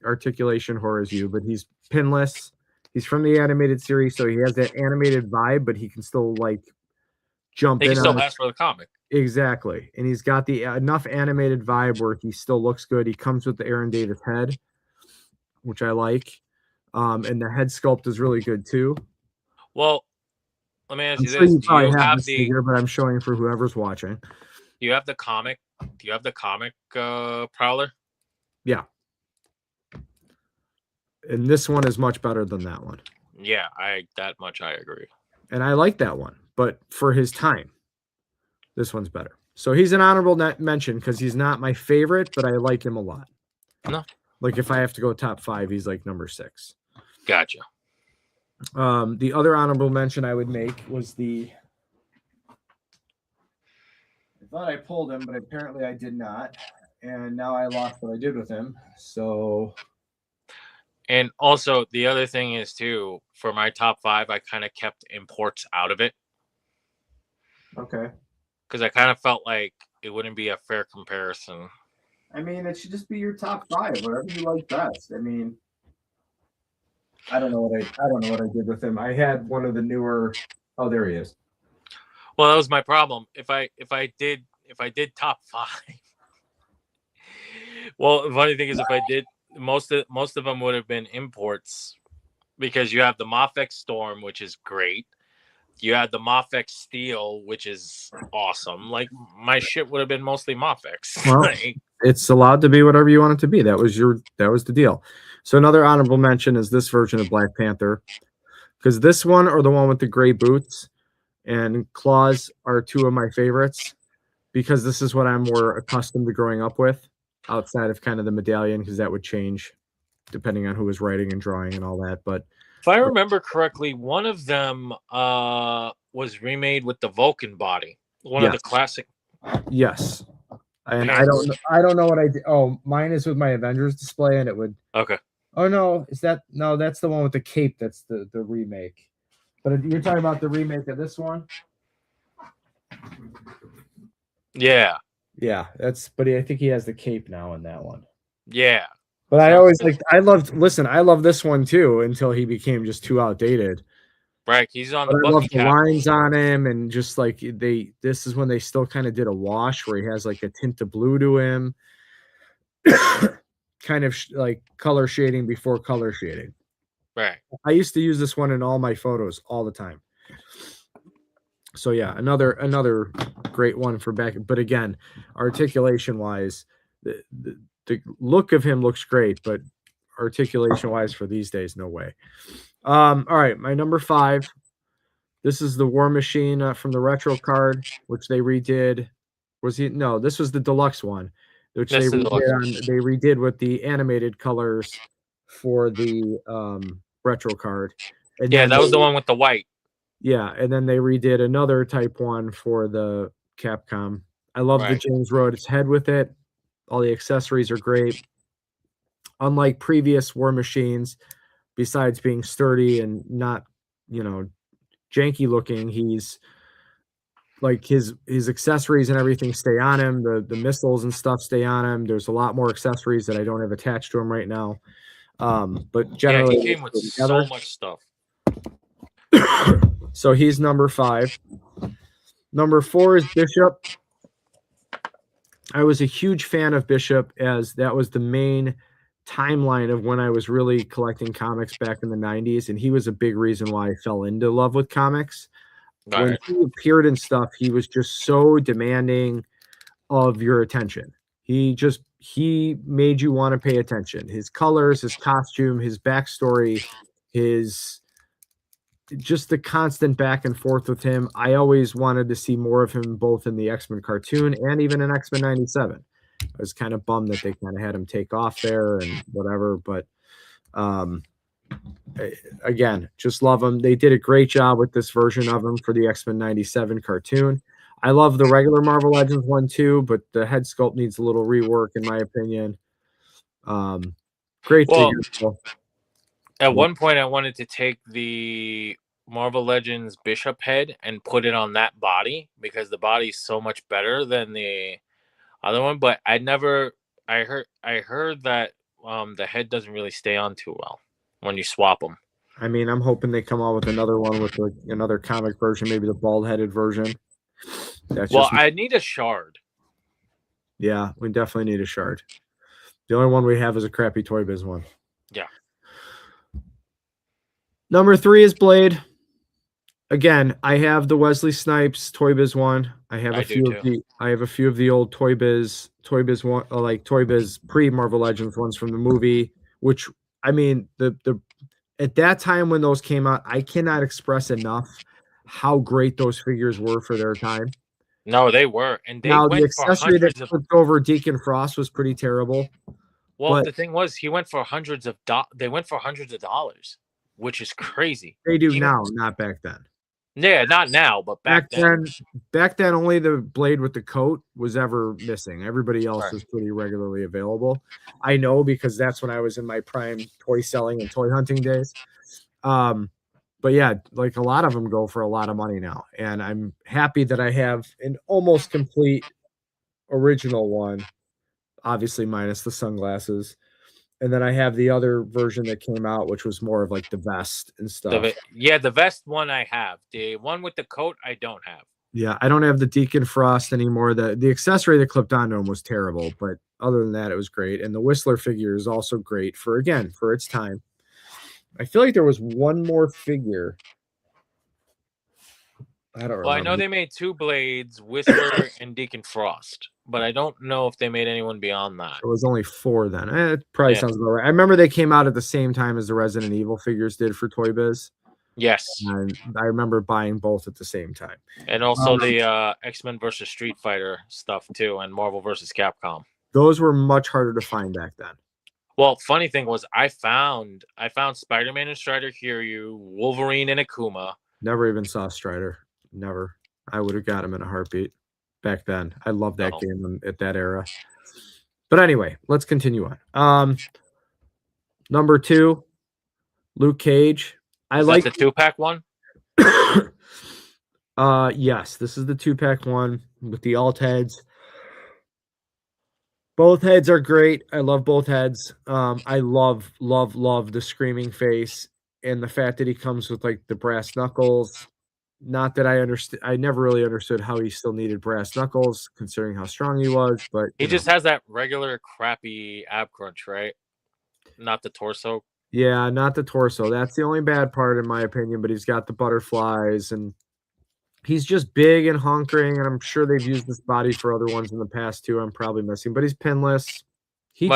articulation whore as you, but he's pinless. He's from the animated series, so he has that animated vibe, but he can still like jump They in can still on it. pass for the comic. Exactly. And he's got the enough animated vibe where he still looks good. He comes with the Aaron Davis head, which I like. And the head sculpt is really good too. Well, let me ask I'm you sure this: you Do probably you have have this the figure, but I'm showing for whoever's watching. Do you have the comic? Do you have the comic Prowler? Yeah. And this one is much better than that one. Yeah, that much I agree. And I like that one, but for his time, this one's better. So he's an honorable mention because he's not my favorite, but I like him a lot. No. Like if I have to go top 5, he's like number 6. Gotcha. The other honorable mention I would make was I thought I pulled him, but apparently I did not. And now I lost what I did with him. So. And also the other thing is too, for my top 5, I kind of kept imports out of it. Okay. Because I kind of felt like it wouldn't be a fair comparison. I mean, it should just be your top 5, whatever you like best. I mean, I don't know what I did with him. I had one of the newer. Oh, there he is. Well, that was my problem. If I did top 5. Well, the funny thing is, if I did, most of them would have been imports, because you have the Mafex Storm, which is great. You had the Mafex Steel, which is awesome. Like, my shit would have been mostly Mafex. Well, Like, it's allowed to be whatever you want it to be. That was the deal. So another honorable mention is this version of Black Panther, because this one or the one with the gray boots and claws are two of my favorites, because this is what I'm more accustomed to growing up with, outside of kind of the medallion, because that would change depending on who was writing and drawing and all that. But if I remember correctly, one of them was remade with the Vulcan body. One of the classic. Yes. And Panthers. I don't know what I did. Oh, mine is with my Avengers display, and it would. Okay. Oh no, that's the one with the cape. That's the remake. But you're talking about the remake of this one? Yeah. Yeah, but I think he has the cape now in that one. Yeah. But I love this one too until he became just too outdated. Right, he's on But the I love Bucky the cap. lines on him, and just like this is when they still kind of did a wash where he has like a tint of blue to him. Kind of like color shading before color shading. Right. I used to use this one in all my photos all the time. So yeah, another great one for back. But again, articulation wise, the look of him looks great, but articulation wise for these days, no way. All right, my number 5. This is the War Machine from the retro card, which they redid. No, this was the deluxe one, which they redid with the animated colors for the retro card. And yeah, that was the one with the white. Yeah, and then they redid another type 1 for the Capcom. I love the James Rhodes head with it. All the accessories are great. Unlike previous War Machines, besides being sturdy and not, janky looking, he's like his accessories and everything stay on him. The missiles and stuff stay on him. There's a lot more accessories that I don't have attached to him right now. But generally, he came with so much stuff. So he's number 5. Number 4 is Bishop. I was a huge fan of Bishop, as that was the main timeline of when I was really collecting comics back in the 90s, and he was a big reason why I fell into love with comics. When he appeared in stuff, he was just so demanding of your attention. He made you want to pay attention. His colors, his costume, his backstory, just the constant back and forth with him. I always wanted to see more of him, both in the X-Men cartoon and even in X-Men 97. I was kind of bummed that they kind of had him take off there and whatever, but again, just love him. They did a great job with this version of him for the X-Men 97 cartoon. I love the regular Marvel Legends one too, but the head sculpt needs a little rework in my opinion. Great Well, figure. Though. at one point, I wanted to take the Marvel Legends Bishop head and put it on that body because the body's so much better than the other one. But I never. I heard that the head doesn't really stay on too well when you swap them. I mean, I'm hoping they come out with another one with like another comic version, maybe the bald-headed version. That's Well, just I need a shard. yeah, we definitely need a shard. The only one we have is a crappy Toy Biz one. Yeah. Number 3 is Blade. Again, I have the Wesley Snipes Toy Biz one. I have I do too. a few of the old Toy Biz one, like Toy Biz pre Marvel Legends ones from the movie. Which I mean, the at that time when those came out, I cannot express enough how great those figures were for their time. No, they were, and they Now the went for accessory that hundreds of. flipped over Deacon Frost was pretty terrible. Well, But the thing was, he went for hundreds of. They went for hundreds of dollars, which is crazy. they do Even, now, not back then. yeah, not now, but back then. Back then, only the Blade with the coat was ever missing. Everybody else Right. was pretty regularly available. I know because that's when I was in my prime toy selling and toy hunting days. But yeah, like a lot of them go for a lot of money now, and I'm happy that I have an almost complete original one, obviously minus the sunglasses. And then I have the other version that came out, which was more of like the vest and stuff. The vest one I have. The one with the coat I don't have. Yeah, I don't have the Deacon Frost anymore. The accessory that clipped onto him was terrible, but other than that, it was great. And the Whistler figure is also great for its time. I feel like there was one more figure. I don't remember. Well, I know they made 2 Blades, Whistler and Deacon Frost, but I don't know if they made anyone beyond that. It was only 4 then. It probably sounds about right. I remember they came out at the same time as the Resident Evil figures did for Toy Biz. Yes. And I remember buying both at the same time. And also the X-Men versus Street Fighter stuff too, and Marvel versus Capcom. Those were much harder to find back then. Well, funny thing was I found Spider-Man and Strider Kiryu, Wolverine and Akuma. Never even saw Strider. Never. I would have got him in a heartbeat back then. I loved that game at that era. But anyway, let's continue on. Number 2, Luke Cage. Is that the 2-pack one? Yes, this is the 2-pack one with the alt heads. Both heads are great. I love both heads. I love the screaming face and the fact that he comes with like the brass knuckles. Not that I never really understood how he still needed brass knuckles, considering how strong he was. But he just has that regular crappy ab crunch, right? Not the torso. Yeah, not the torso. That's the only bad part, in my opinion. But he's got the butterflies, and he's just big and hunkering. And I'm sure they've used this body for other ones in the past too. I'm probably missing, but he's pinless. He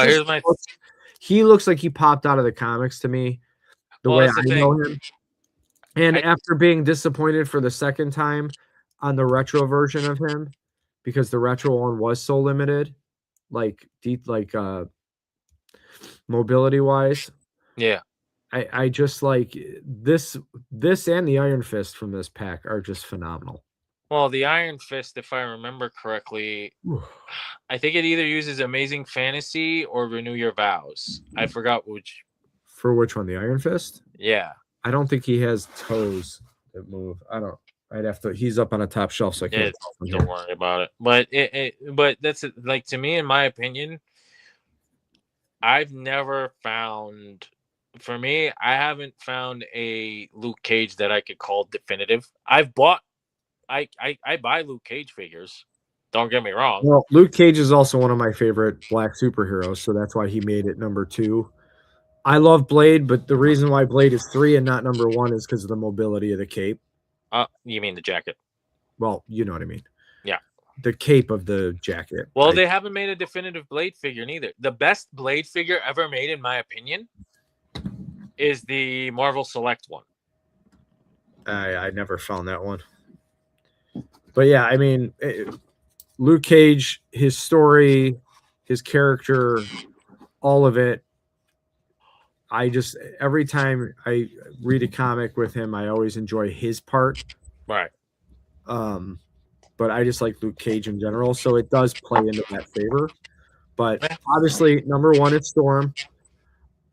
looks like he popped out of the comics to me, the way I know him. And after being disappointed for the second time on the retro version of him, because the retro one was so limited, mobility wise. Yeah. I just like this and the Iron Fist from this pack are just phenomenal. Well, the Iron Fist, if I remember correctly, I think it either uses Amazing Fantasy or Renew Your Vows. I forgot which. For which one? The Iron Fist? Yeah. I don't think he has toes that move. I'd have to. He's up on a top shelf, so I can't. Don't worry about it. But that's like, to me, in my opinion, I've never found. For me, I haven't found a Luke Cage that I could call definitive. I buy Luke Cage figures. Don't get me wrong. Well, Luke Cage is also one of my favorite black superheroes, so that's why he made it number 2. I love Blade, but the reason why Blade is 3 and not number 1 is because of the mobility of the cape. You mean the jacket? Well, you know what I mean. Yeah. The cape of the jacket. Well, they haven't made a definitive Blade figure neither. The best Blade figure ever made, in my opinion, is the Marvel Select one. I never found that one. But yeah, I mean, Luke Cage, his story, his character, all of it. Every time I read a comic with him, I always enjoy his part. Right. But but I just like Luke Cage in general, so it does play into that favor. But obviously, number one is Storm.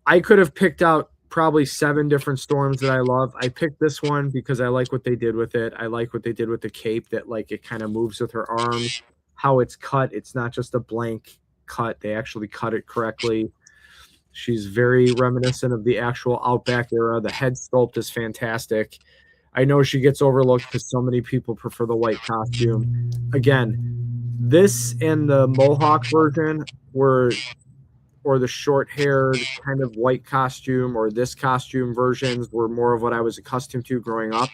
I could have picked out probably 7 different Storms that I love. I picked this one because I like what they did with it. I like what they did with the cape, that like it kind of moves with her arms, how it's cut. It's not just a blank cut. They actually cut it correctly. She's very reminiscent of the actual Outback era. The head sculpt is fantastic. I know she gets overlooked because so many people prefer the white costume. Again, this and the Mohawk version were, or the short-haired kind of white costume, or this costume versions were more of what I was accustomed to growing up.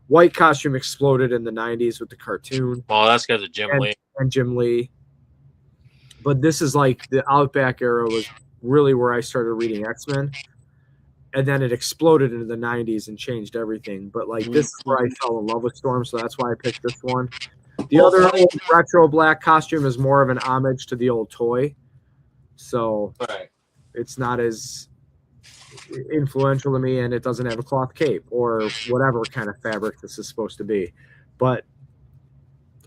White costume exploded in the 90s with the cartoon. Well, that's because of Jim Lee. And Jim Lee. But this is like the Outback era was really where I started reading X-Men. And then it exploded into the 90s and changed everything. But like this is where I fell in love with Storm, so that's why I picked this one. The other old retro black costume is more of an homage to the old toy. So it's not as influential to me, and it doesn't have a cloth cape or whatever kind of fabric this is supposed to be. But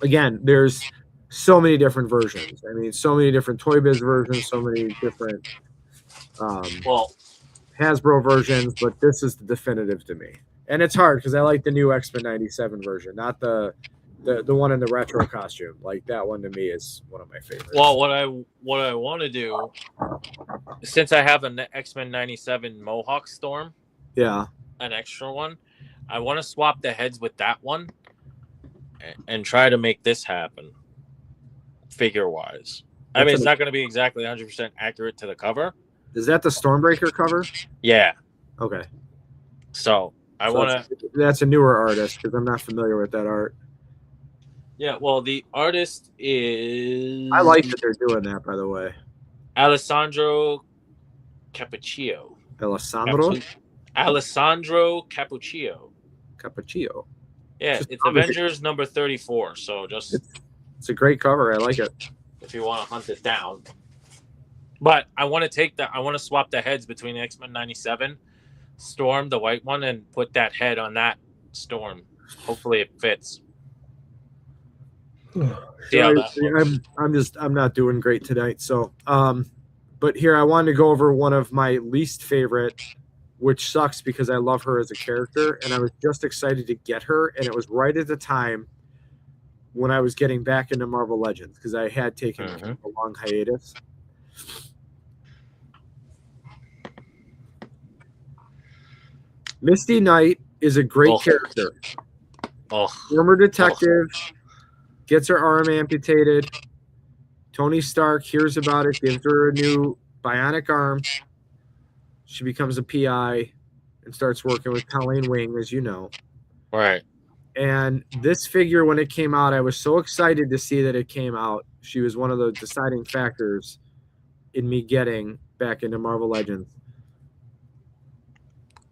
again, there's so many different versions. I mean, so many different Toy Biz versions, so many different Hasbro versions, but this is the definitive to me. And it's hard because I like the new X-Men 97 version, not the one in the retro costume. Like that one to me is one of my favorites. Well, what I want to do, since I have an X-Men 97 Mohawk Storm, an extra one, I want to swap the heads with that one and try to make this happen figure wise. I mean, it's not going to be exactly 100% accurate to the cover. Is that the Stormbreaker cover? Yeah. Okay. So I want to. That's a newer artist because I'm not familiar with that art. Yeah, well, the artist is. I like that they're doing that, by the way. Alessandro Cappuccio. Alessandro Cappuccio. Cappuccio. Yeah, it's Avengers number 34. So just. It's a great cover. I like it. If you want to hunt it down. But I want to take that. I want to swap the heads between X-Men 97, Storm, the white one, and put that head on that Storm. Hopefully it fits. I'm not doing great tonight. So, but here I wanted to go over one of my least favorite, which sucks because I love her as a character, and I was just excited to get her, and it was right at the time when I was getting back into Marvel Legends because I had taken a long hiatus. Misty Knight is a great character. Former detective, gets her arm amputated. Tony Stark hears about it, gives her a new bionic arm. She becomes a PI and starts working with Colleen Wing, as you know. Right. And this figure, when it came out, I was so excited to see that it came out. She was one of the deciding factors in me getting back into Marvel Legends.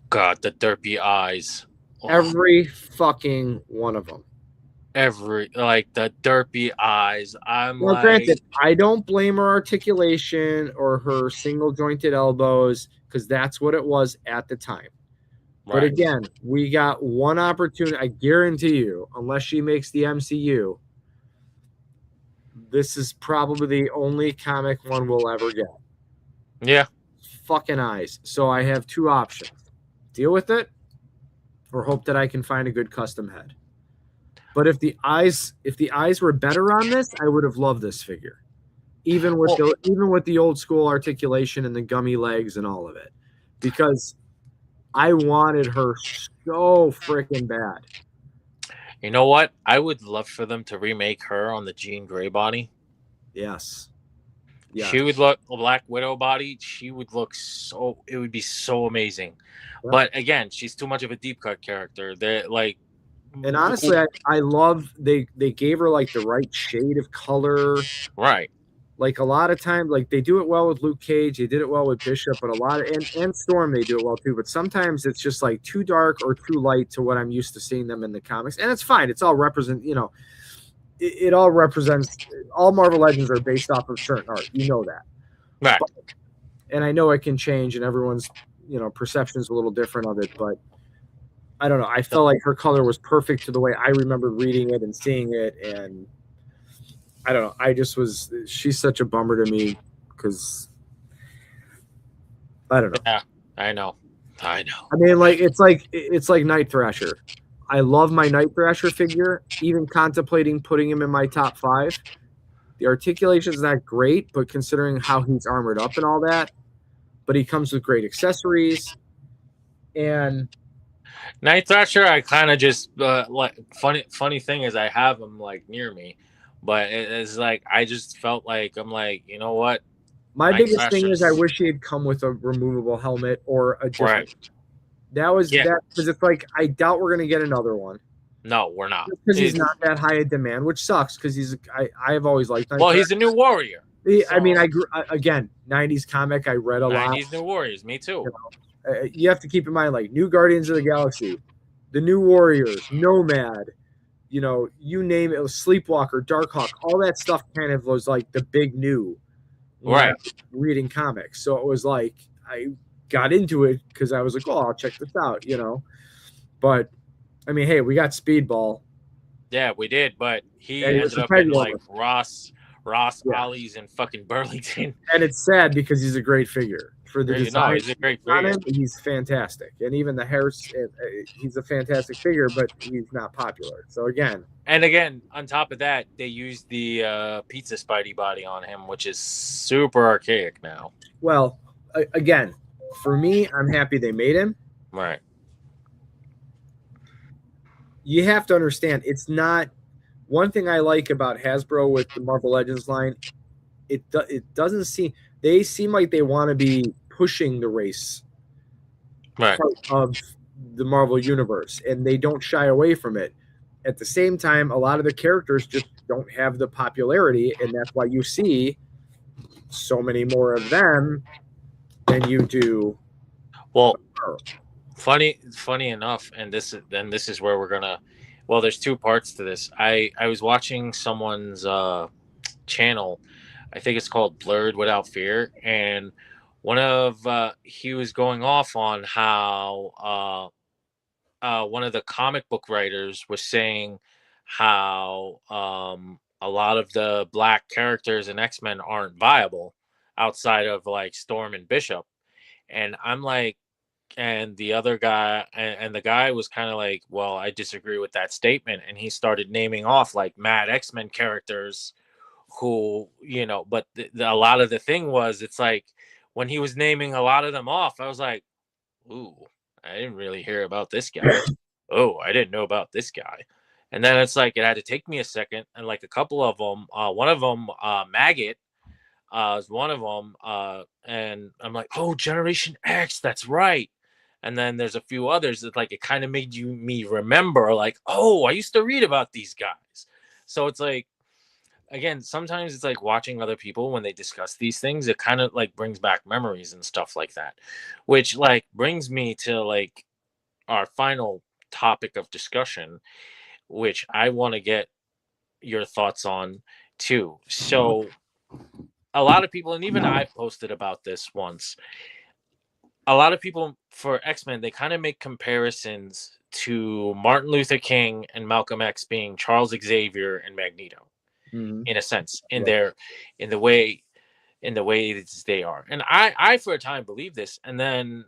God, the derpy eyes. Every fucking one of them. The derpy eyes. Granted, I don't blame her articulation or her single jointed elbows because that's what it was at the time. Right. But again, we got one opportunity. I guarantee you, unless she makes the MCU, this is probably the only comic one we'll ever get. Yeah. Fucking eyes. So I have 2 options. Deal with it or hope that I can find a good custom head. But if the eyes were better on this, I would have loved this figure. Even with the old school articulation and the gummy legs and all of it. Because I wanted her so freaking bad. You know what? I would love for them to remake her on the Jean Grey body. Yes. She would look a Black Widow body. She would look so. It would be so amazing. Yeah. But again, she's too much of a deep cut character. They're like. And honestly, I love they gave her like the right shade of color. Right. Like a lot of times, like they do it well with Luke Cage, they did it well with Bishop, but a lot of and Storm they do it well too. But sometimes it's just like too dark or too light to what I'm used to seeing them in the comics, and it's fine. It's all represent, it all represents. All Marvel Legends are based off of certain art, you know that, right? And I know it can change, and everyone's perception is a little different of it. But I don't know. I felt like her color was perfect to the way I remember reading it and seeing it, and I don't know. I just was. She's such a bummer to me because I don't know. Yeah, I know. I know. I mean, like it's like Night Thrasher. I love my Night Thrasher figure. Even contemplating putting him in my top 5. The articulation is not great, but considering how he's armored up and all that, but he comes with great accessories. And Night Thrasher, I kind of just like funny thing is I have him like near me, but it's like I just felt like I'm like, you know what, my Night biggest thing is I Thrasher's wish he had come with a removable helmet or a different. right. That was Yeah, that because it's like I doubt we're gonna get another one no, we're not. because he's not that high a demand, which sucks because I have always liked Night Well, Thrasher. he's a new warrior. I mean, So I grew again 90s comic. I read a lot. '90s new warriors, me too. You have to keep in mind like New Guardians of the Galaxy, the New Warriors, Nomad, you name it, Sleepwalker, Darkhawk, all that stuff kind of was like the big new when I Right. was reading comics. So it was like I got into it because I was like, oh, I'll check this out. But I mean, hey, we got Speedball. Yeah, we did, but he And he was ended a up peg in like warmer. Ross Yeah. Ollie's in fucking Burlington. And it's sad because he's a great figure. For the No, design he's a great on figure. him, he's fantastic. And even the hair, he's a fantastic figure, but he's not popular. So again, And again, on top of that, they used the pizza Spidey body on him, which is super archaic now. well, again, for me, I'm happy they made him. Right. You have to understand, it's not one thing I like about Hasbro with the Marvel Legends line. It doesn't seem they seem like they want to be pushing the race Right. part of the Marvel universe, and they don't shy away from it. At the same time, a lot of the characters just don't have the popularity, and that's why you see so many more of them than you do. Well, funny enough, and this is where we're gonna. Well, there's two parts to this. I was watching someone's channel. I think it's called Blurred Without Fear, and one of he was going off on how one of the comic book writers was saying how a lot of the black characters in X-Men aren't viable outside of like Storm and Bishop. And I'm like, and the other guy, and the guy was kind of like, well, I disagree with that statement. And he started naming off like mad X-Men characters who, but a lot of the thing was, it's like when he was naming a lot of them off, I was like, ooh, I didn't really hear about this guy. Oh, I didn't know about this guy. And then it's like it had to take me a second, and like a couple of them, one of them, Maggot, is one of them, and I'm like, oh, Generation X, that's right. And then there's a few others that like it kind of made me remember, like, oh, I used to read about these guys. So it's like, again, sometimes it's like watching other people when they discuss these things, it kind of like brings back memories and stuff like that, which like brings me to like our final topic of discussion, which I want to get your thoughts on too. So a lot of people, and even I posted about this once, a lot of people for X-Men, they kind of make comparisons to Martin Luther King and Malcolm X being Charles Xavier and Magneto. Mm-hmm. In a sense, in Right. the way they are. And I for a time believed this, and then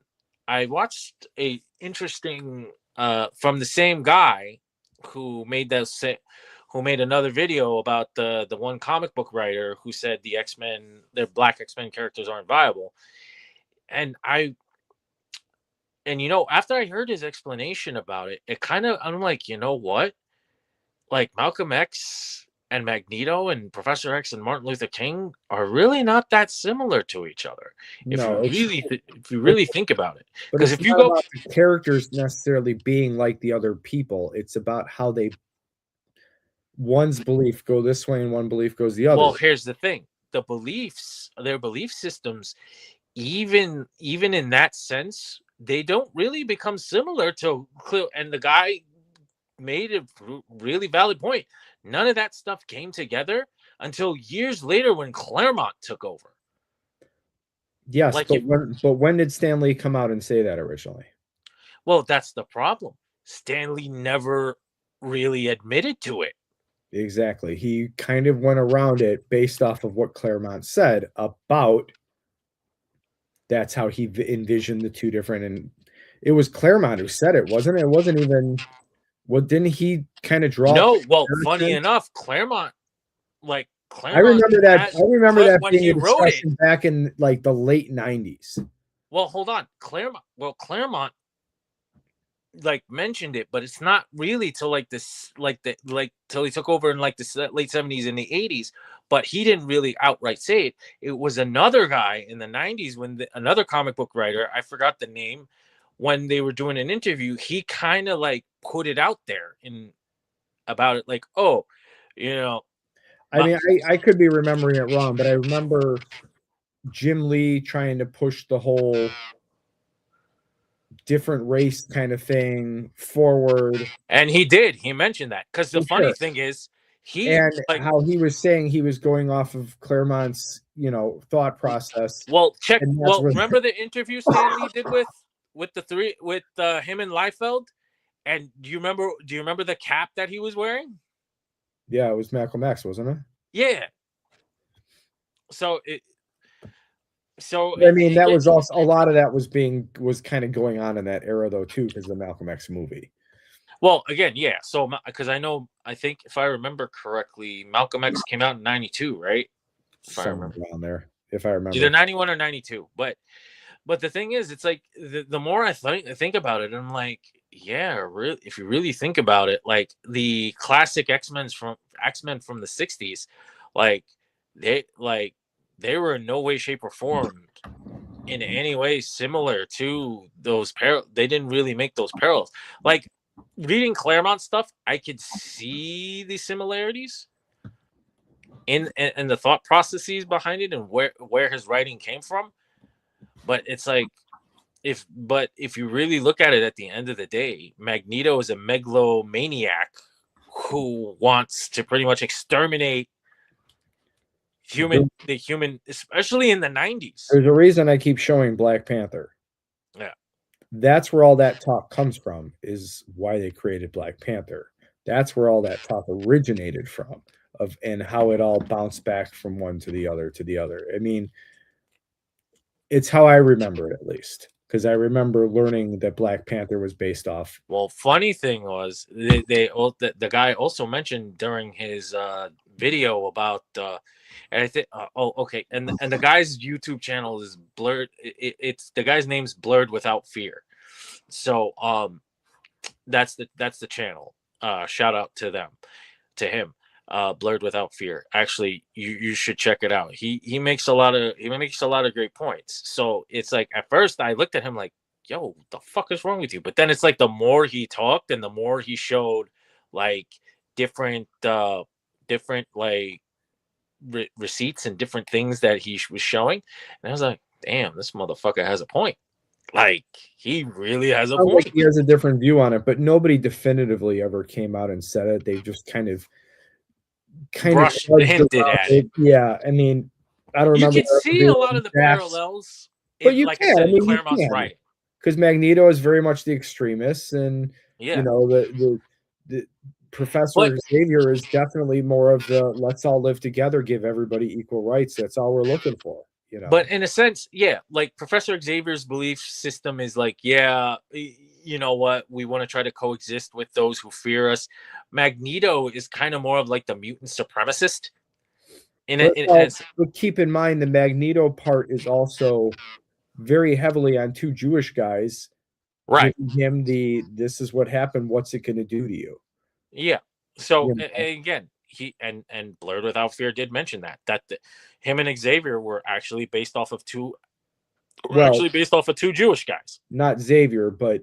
I watched a interesting from the same guy who made who made another video about the one comic book writer who said the X-Men, their black X-Men characters aren't viable. And after I heard his explanation about it, I'm like, you know what? Like Malcolm X and Magneto and Professor X and Martin Luther King are really not that similar to each other. No, If you really think about it, but because it's if you not go, about the characters necessarily being like the other people. It's about how one's belief go this way and one belief goes the other well, way. here's the thing: their belief systems, even in that sense, they don't really become similar to. And the guy made a really valid point. None of that stuff came together until years later when Claremont took over. Yes, Like if but when did Stan Lee come out and say that originally? Well, that's the problem. Stan Lee never really admitted to it. Exactly. He kind of went around it based off of what Claremont said about that's how he envisioned the two different, and it was Claremont who said it, wasn't it? It wasn't even, what, didn't he kind of draw No, well, funny comparisons? enough, Claremont I remember that. had I remember that when being he a wrote it. discussion back in like the late 90s. Well, hold on, Claremont like mentioned it, but it's not really till like this, till he took over in like the late 70s and the 80s. But he didn't really outright say it. It was another guy in the 90s when another comic book writer, I forgot the name, when they were doing an interview, he kind of like put it out there in about it, like, oh, you know, I mean, I could be remembering it wrong, but I remember Jim Lee trying to push the whole different race kind of thing forward. and he did. He mentioned that because the For funny sure. thing is, he And like, how he was saying he was going off of Claremont's, thought process. well, check. And that's Well, where remember the interview Stan Lee did with the three with him and Liefeld, and do you remember? Do you remember the cap that he was wearing? yeah, it was Malcolm X, wasn't it? Yeah. So it. So I mean, that yeah, was also a lot of that was kind of going on in that era though too, because of the Malcolm X movie. well, again, yeah. So because I think if I remember correctly, Malcolm X came out in '92, right? If I Somewhere remember, around there, if I remember. either '91 or '92. But the thing is, it's like the more I think about it, I'm like, yeah, really. If you really think about it, like the classic X-Men from the '60s, like they were in no way, shape, or form in any way similar to those they didn't really make those parallels. Like reading Claremont stuff, I could see the similarities in the thought processes behind it and where his writing came from. But it's like if you really look at it at the end of the day, Magneto is a megalomaniac who wants to pretty much exterminate the human, especially in the 90s. There's a reason I keep showing Black Panther. Yeah. That's where all that talk comes from, is why they created Black Panther. That's where all that talk originated from, and how it all bounced back from one to the other to the other. I mean, it's how I remember it, at least, because I remember learning that Black Panther was based off. Well, funny thing was the guy also mentioned during his video about and I think okay, and the guy's YouTube channel is blurred. It's the guy's name's Blurred Without Fear. So that's the channel. Shout out to him. Blurred Without Fear. Actually, you should check it out. He makes a lot of great points. So it's like at first I looked at him like, yo, what the fuck is wrong with you? But then it's like the more he talked and the more he showed like different like receipts and different things that he was showing, and I was like, damn, this motherfucker has a point. Like he really has a point. Like he has a different view on it, but nobody definitively ever came out and said it. They just kind of hinted at it. Yeah, I mean, I don't remember. You can see a lot of the parallels, but you like can. I said, I mean, Claremont's right, because Magneto is very much the extremist, and yeah, the Professor Xavier is definitely more of the let's all live together, give everybody equal rights. That's all we're looking for. But in a sense, yeah, like Professor Xavier's belief system is like, yeah, you know what, we want to try to coexist with those who fear us. Magneto is kind of more of like the mutant supremacist. But keep in mind the Magneto part is also very heavily on two Jewish guys, right? Giving him this is what happened. What's it going to do to you? Yeah. So again, he and Blurred Without Fear did mention that him and Xavier were actually based off of two Jewish guys. Not Xavier, but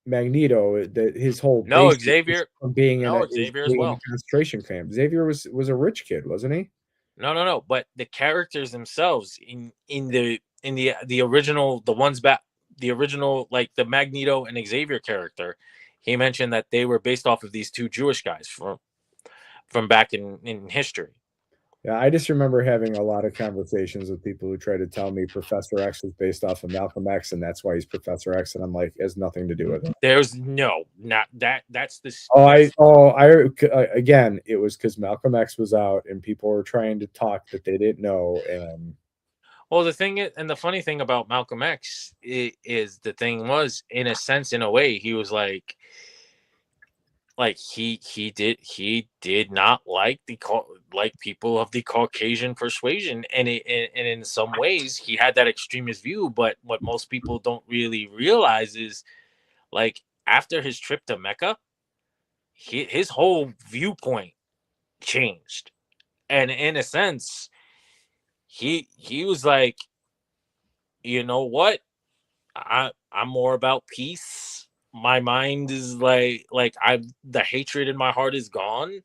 Magneto. That his whole Xavier from being Xavier as well. In a concentration camp. Xavier was a rich kid, wasn't he? No. But the characters themselves in the original, the original, like the Magneto and Xavier character, he mentioned that they were based off of these two Jewish guys from back in history. Yeah, I just remember having a lot of conversations with people who try to tell me Professor X was based off of Malcolm X, and that's why he's Professor X, and I'm like, it has nothing to do with it. There's no, not that. That's the. Again, it was because Malcolm X was out, and people were trying to talk that they didn't know, and Well, the thing is, and the funny thing about Malcolm X is the thing was, in a sense, in a way, he was like he did not like like people of the Caucasian persuasion, and and in some ways he had that extremist view. But what most people don't really realize is, like, after his trip to Mecca, his whole viewpoint changed, and in a sense, he was like, you know what, I'm more about peace. My mind is like I the hatred in my heart is gone.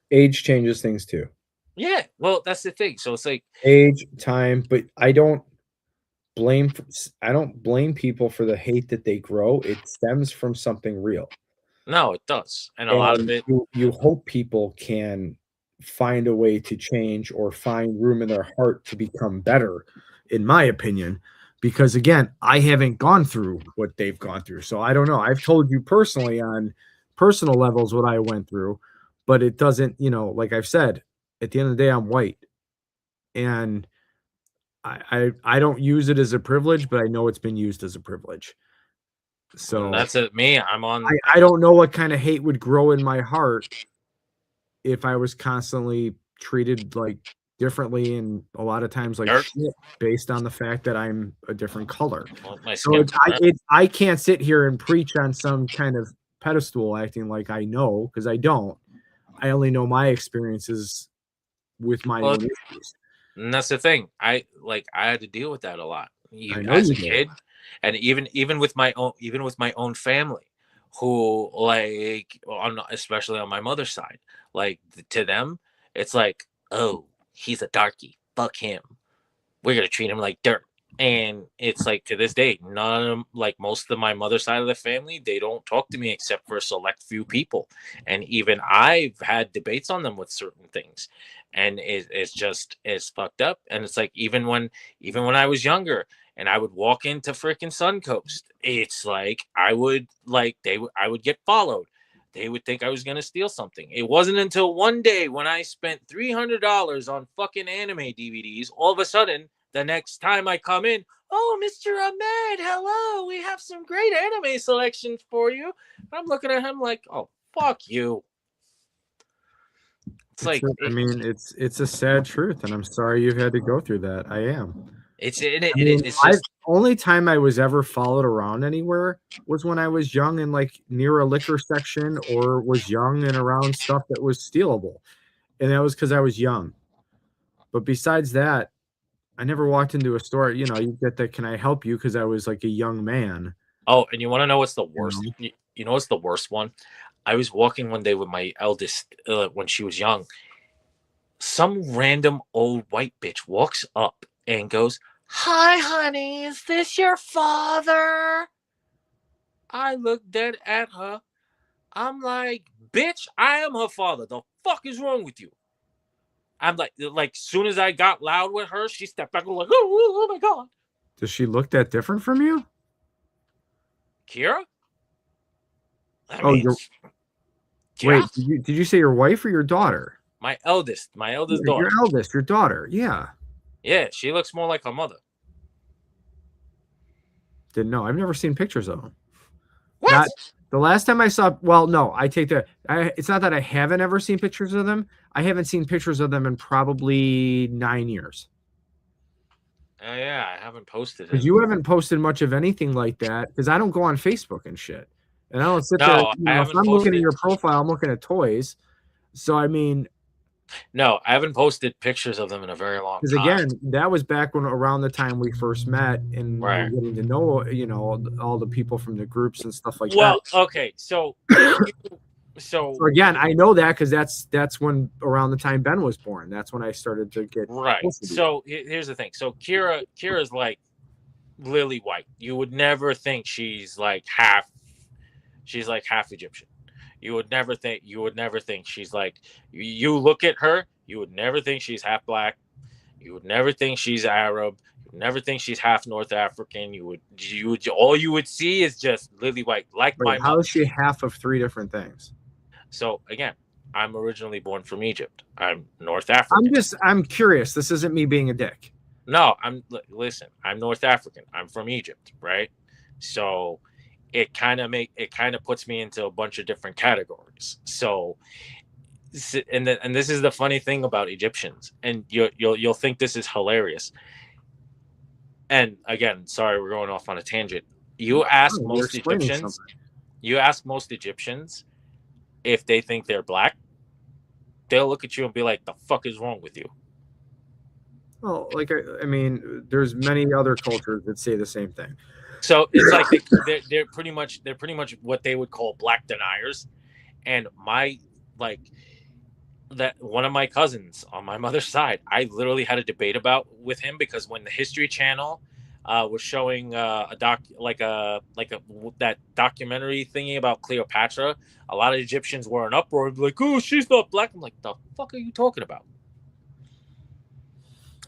age changes things too. Yeah, well, that's the thing. So it's like, Age, time, but blame I don't blame people for the hate that they grow. It stems from something real. no, it does, and a lot of And it. you hope people can find a way to change or find room in their heart to become better, in my opinion, because again, I haven't gone through what they've gone through. So I don't know. I've told you personally on personal levels what I went through, but it doesn't, like I've said, at the end of the day, I'm white. And I don't use it as a privilege, but I know it's been used as a privilege. And So that's it. Me, I'm on. I don't know what kind of hate would grow in my heart if I was constantly treated like differently and a lot of times like Dirt. shit based on the fact that I'm a different color. My So skin. I can't sit here and preach on some kind of pedestal acting like I know, because I don't. I only know my experiences with my Well, own issues. and that's the thing. I had to deal with that a lot I know as you a did. kid, and even with my own family, who especially on my mother's side, like, to them, it's like, oh, he's a darky. Fuck him. We're gonna treat him like dirt. And it's like, to this day, none of them, like most of my mother's side of the family, they don't talk to me except for a select few people. And even I've had debates on them with certain things. And it's fucked up. And it's like, even when I was younger and I would walk into freaking Suncoast, it's like I would get followed. They would think I was gonna steal something. It wasn't until one day when I spent $300 on fucking anime DVDs, all of a sudden the next time I come in, oh, Mr. Ahmed, hello, we have some great anime selections for you. I'm looking at him like, oh, fuck you. It's like, I mean, it's a sad truth, and I'm sorry you've had to go through that. I am. I mean, it's just, only time I was ever followed around anywhere was when I was young and like near a liquor section, or was young and around stuff that was stealable. And that was because I was young. But besides that, I never walked into a store. You get that, can I help you? Because I was like a young man. oh, and you want to know what's the You worst? know? You know what's the worst one? I was walking one day with my eldest when she was young. Some random old white bitch walks up and goes, "Hi, honey, is this your father?" I look dead at her. I'm like, "Bitch, I am her father. The fuck is wrong with you?" I'm like, soon as I got loud with her, she stepped back and was like, oh my god, Does she look that different from you? Kira. I Oh, mean, yeah, wait. Did you say your wife or your daughter? my eldest Your daughter. eldest, your daughter. Yeah. Yeah, she looks more like her mother. Didn't know. I've never seen pictures of them. What? Not the last time I saw. Well, no, I take that. It's not that I haven't ever seen pictures of them. I haven't seen pictures of them in probably 9 years. Yeah, I haven't posted Because it. you haven't posted much of anything like that. Because I don't go on Facebook and shit, and I don't sit there. No, I If haven't I'm looking at posted. your profile, I'm looking at toys. So I mean, No, I haven't posted pictures of them in a very long because time. again, that was back when around the time we first met and we're Right. getting to know, all the people from the groups and stuff like that. Well, okay, so if you, So again, I know that because that's when around the time Ben was born. That's when I started to get right. close to you. So here's the thing. So Kira's like lily white. You would never think she's like half Egyptian. You would never think. You would never think she's like. You look at her. You would never think she's half black. You would never think she's Arab. You would never think she's half North African. You would. All you would see is just lily white, like Wait, my how mother. is she half of three different things? So again, I'm originally born from Egypt. I'm North African. I'm curious. This isn't me being a dick. No, listen. I'm North African. I'm from Egypt, right? So it kind of puts me into a bunch of different categories. So and this is the funny thing about Egyptians, and you'll think this is hilarious. And again, sorry, we're going off on a tangent. You ask Oh, you're most explaining Egyptians, something. you ask most Egyptians if they think they're black, they'll look at you and be like, "The fuck is wrong with you?" Well, like I mean, there's many other cultures that say the same thing. So it's like they're pretty much what they would call black deniers. And my like that one of my cousins on my mother's side, I literally had a debate about with him because when the History Channel was showing that documentary thingy about Cleopatra, a lot of Egyptians were in uproar, like, "Oh, she's not black." I'm like, "The fuck are you talking about?"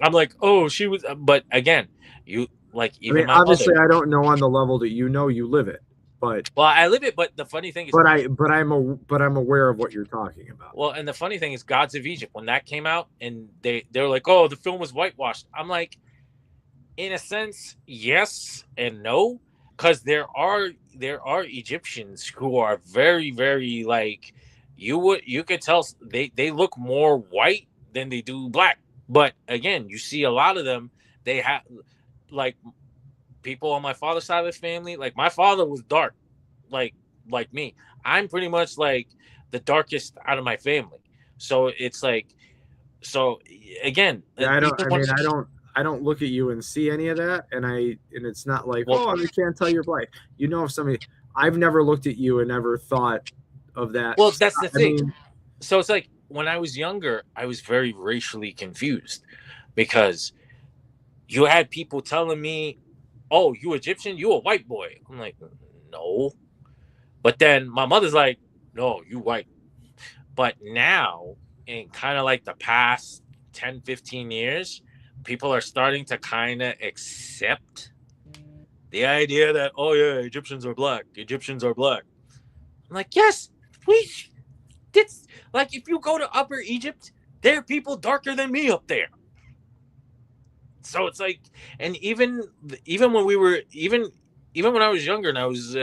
I'm like, "Oh, she was," but again, you like I even mean, my obviously, mother. I don't know on the level that you know you live it, but Well, I live it, but the funny thing is, I'm aware of what you're talking about. well, and the funny thing is, Gods of Egypt, when that came out, and they're like, "Oh, the film was whitewashed." I'm like, in a sense, yes and no, because there are Egyptians who are very, very like you could tell they look more white than they do black. But again, you see a lot of them. They have like people on my father's side of the family. Like my father was dark, like like me. I'm pretty much like the darkest out of my family. So it's like so again, Yeah, I don't. even I when mean, I don't look at you and see any of that, and it's not like, well, oh, I can't tell you're black. You know, if somebody, I've never looked at you and never thought of that. well, that's the I thing. mean, So it's like when I was younger, I was very racially confused because you had people telling me, "Oh, you Egyptian? You a white boy?" I'm like, "No," but then my mother's like, "No, you white." But now, in kind of like the past 10, 15 years, people are starting to kind of accept the idea that, oh yeah, Egyptians are black. Egyptians are black. I'm like, yes, we. It's like if you go to Upper Egypt, there are people darker than me up there. So it's like, and even when we were even when I was younger and I was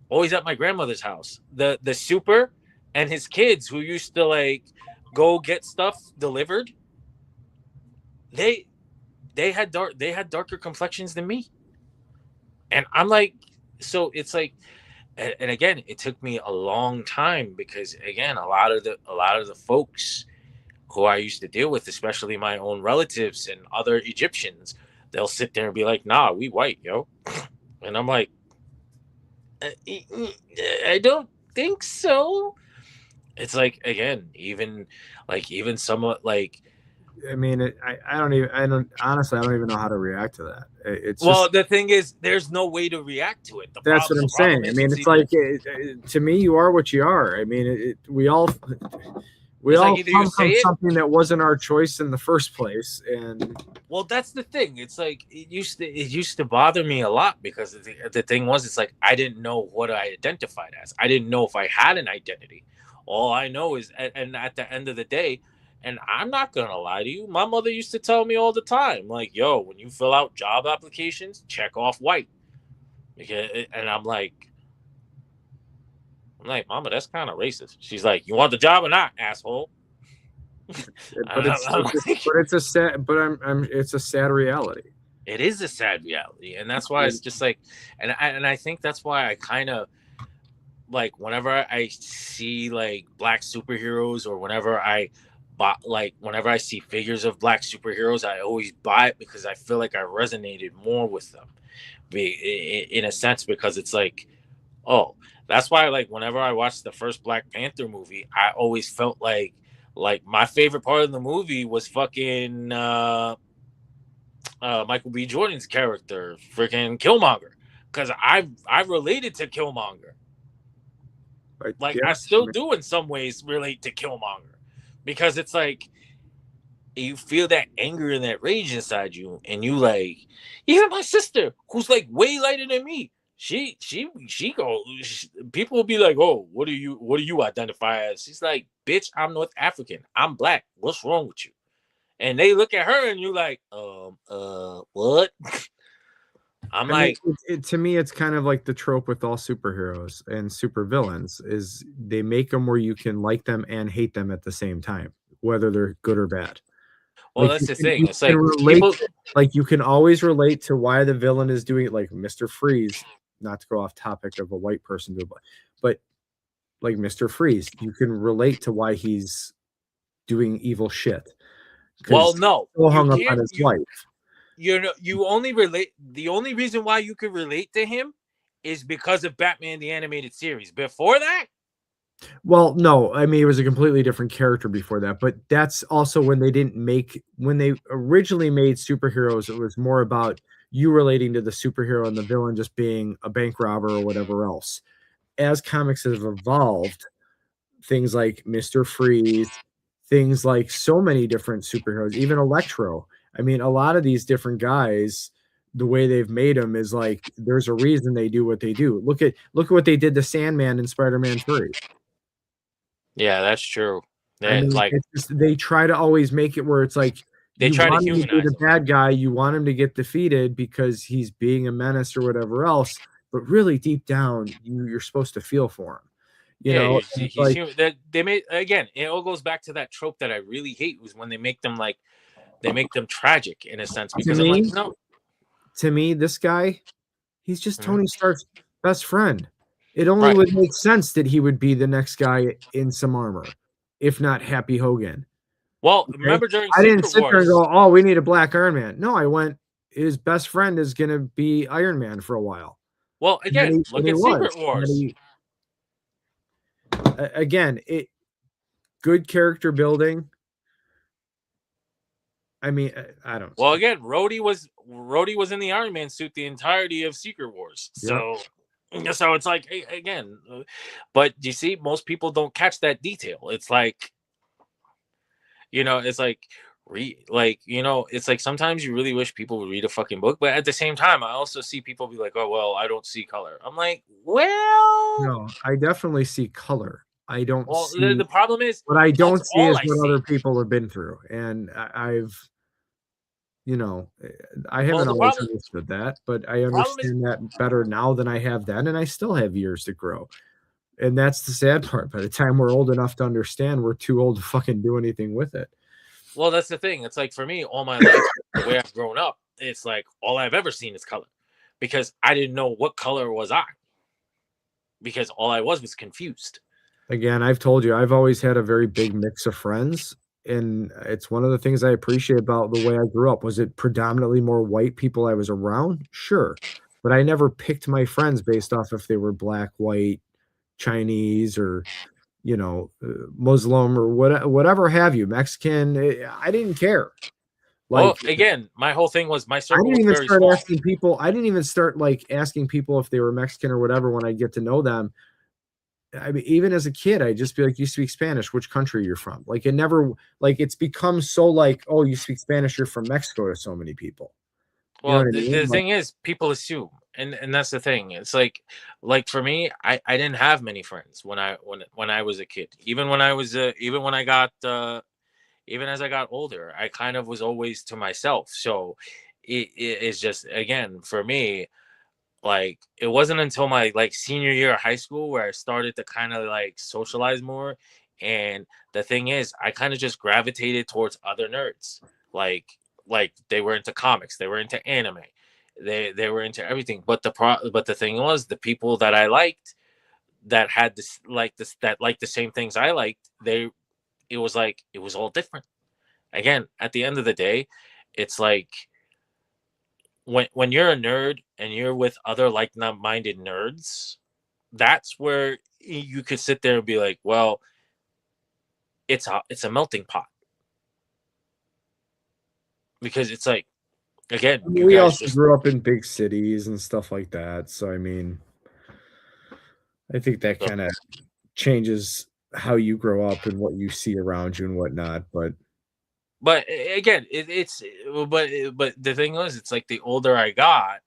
always at my grandmother's house, the super and his kids who used to like go get stuff delivered, they they had darker complexions than me, and I'm like, so it's like, and again, it took me a long time because again, a lot of the folks who I used to deal with, especially my own relatives and other Egyptians, they'll sit there and be like, "Nah, we white, yo," and I'm like, I don't think so. It's like again, even somewhat like, I mean, I don't honestly, I don't even know how to react to that. It's well, just the thing is, there's no way to react to it. that's what The I'm problem saying. I is, mean, it's it's either like to me, you are what you are. I mean, we it's like all either you come say from it. something that wasn't our choice in the first place, and Well, that's the thing. It's like it used to bother me a lot because the thing was, it's like I didn't know what I identified as. I didn't know if I had an identity. All I know is, and at the end of the day, and I'm not gonna lie to you, my mother used to tell me all the time, like, "Yo, when you fill out job applications, check off white." Because, and I'm like, "Mama, that's kind of racist." She's like, "You want the job or not, asshole?" but I'm like, but it's a sad, but it's a sad reality. it is a sad reality, and that's why it's just like, and I think that's why I kind of like whenever I see like black superheroes or whenever I buy like whenever I see figures of black superheroes, I always buy it because I feel like I resonated more with them, in a sense because it's like, oh, that's why like whenever I watched the first Black Panther movie, I always felt like my favorite part of the movie was fucking Michael B. Jordan's character, freaking Killmonger, because I related to Killmonger. Like Yeah, I still do in some ways relate to Killmonger, because it's like you feel that anger and that rage inside you, and you like, even my sister, who's like way lighter than me, she go. People will be like, "Oh, what do you identify as?" She's like, "Bitch, I'm North African. I'm black. What's wrong with you?" And they look at her, and you like, what? I'm I mean, like, to me, it's kind of like the trope with all superheroes and supervillains is they make them where you can like them and hate them at the same time, whether they're good or bad. well, Like that's the you thing. It's can like relate, people. like you can always relate to why the villain is doing it. Like Mr. Freeze, not to go off topic of a white person, but like Mr. Freeze, you can relate to why he's doing evil shit Well, because no, still you hung up on can't. his wife. You only relate. The only reason why you could relate to him is because of Batman the animated series. Before that, Well, no, I mean it was a completely different character before that, but that's also when they didn't make when they originally made superheroes, it was more about you relating to the superhero and the villain just being a bank robber or whatever else. As comics have evolved, things like Mr. Freeze, things like so many different superheroes, even Electro. I mean, a lot of these different guys, the way they've made them is like there's a reason they do what they do. Look at what they did to Sandman in Spider-Man 3. yeah, that's true. I That mean, like it's just they try to always make it where it's like they you try to want him to be humanize the him. bad guy, you want him to get defeated because he's being a menace or whatever else, but really deep down, you're supposed to feel for him. You Yeah, know, and it's he's like human. That they made again. It all goes back to that trope that I really hate was when they make them like they make them tragic in a sense, to because I'm like, me, no, this guy, he's just mhm, Tony Stark's best friend. It only right. would make sense that he would be the next guy in some armor, if not Happy Hogan. Well, Okay. remember during I didn't Secret sit there and Wars. go, "Oh, we need a black Iron Man." No, I went, his best friend is gonna be Iron Man for a while. Well, And then again, and look he at was. Secret And then Wars. again, it good character building. I mean, I don't Well, again, Rhodey was in the Iron Man suit the entirety of Secret Wars. Yep. So it's like again, but you see, most people don't catch that detail. It's like it's like it's like sometimes you really wish people would read a fucking book, but at the same time, I also see people be like, "Oh well, I don't see color." I'm like, No, I definitely see color. I don't well, the, see the problem is what I that's don't see all is I what other see. people have been through. And I've, you know, I Well, haven't the always problem understood that, but I problem is understand that better now than I have then, and I still have years to grow. And that's the sad part. By the time we're old enough to understand, we're too old to fucking do anything with it. Well, that's the thing. It's like for me, all my life, the way I've grown up, it's like all I've ever seen is color, because I didn't know what color was I, because all I was confused. Again, I've told you, I've always had a very big mix of friends. And it's one of the things I appreciate about the way I grew up. Was it predominantly more white people I was around? Sure. But I never picked my friends based off if they were black, white, Chinese, or, Muslim or whatever have you, Mexican. I didn't care. Well, Like, again, my whole thing was my I circle didn't was even very start small. asking people. I didn't even start like asking people if they were Mexican or whatever when I get to know them. I mean, even as a kid, I'd just be like, "You speak Spanish? Which country you're from?" Like, it never, like, it's become so like, "Oh, you speak Spanish? You're from Mexico" to so many people. You know Well, what I the mean? Like, thing is, people assume, and that's the thing. It's like for me, I didn't have many friends when I was a kid. Even when I got even as I got older, I kind of was always to myself. So it's just again for me, like it wasn't until my like senior year of high school where I started to kind of like socialize more. And the thing is, I kind of just gravitated towards other nerds, like they were into comics, they were into anime, they were into everything. But the thing was, the people that I liked that had this that liked the same things I liked, it was like it was all different. Again, at the end of the day, it's like when you're a nerd and you're with other like-minded nerds, that's where you could sit there and be like, well, it's a melting pot, because it's like again, I mean, you we guys also just grew up in big cities and stuff like that. So, I mean, I think that so, kind of changes how you grow up and what you see around you and whatnot. But again, it's but the thing was, it's like the older I got,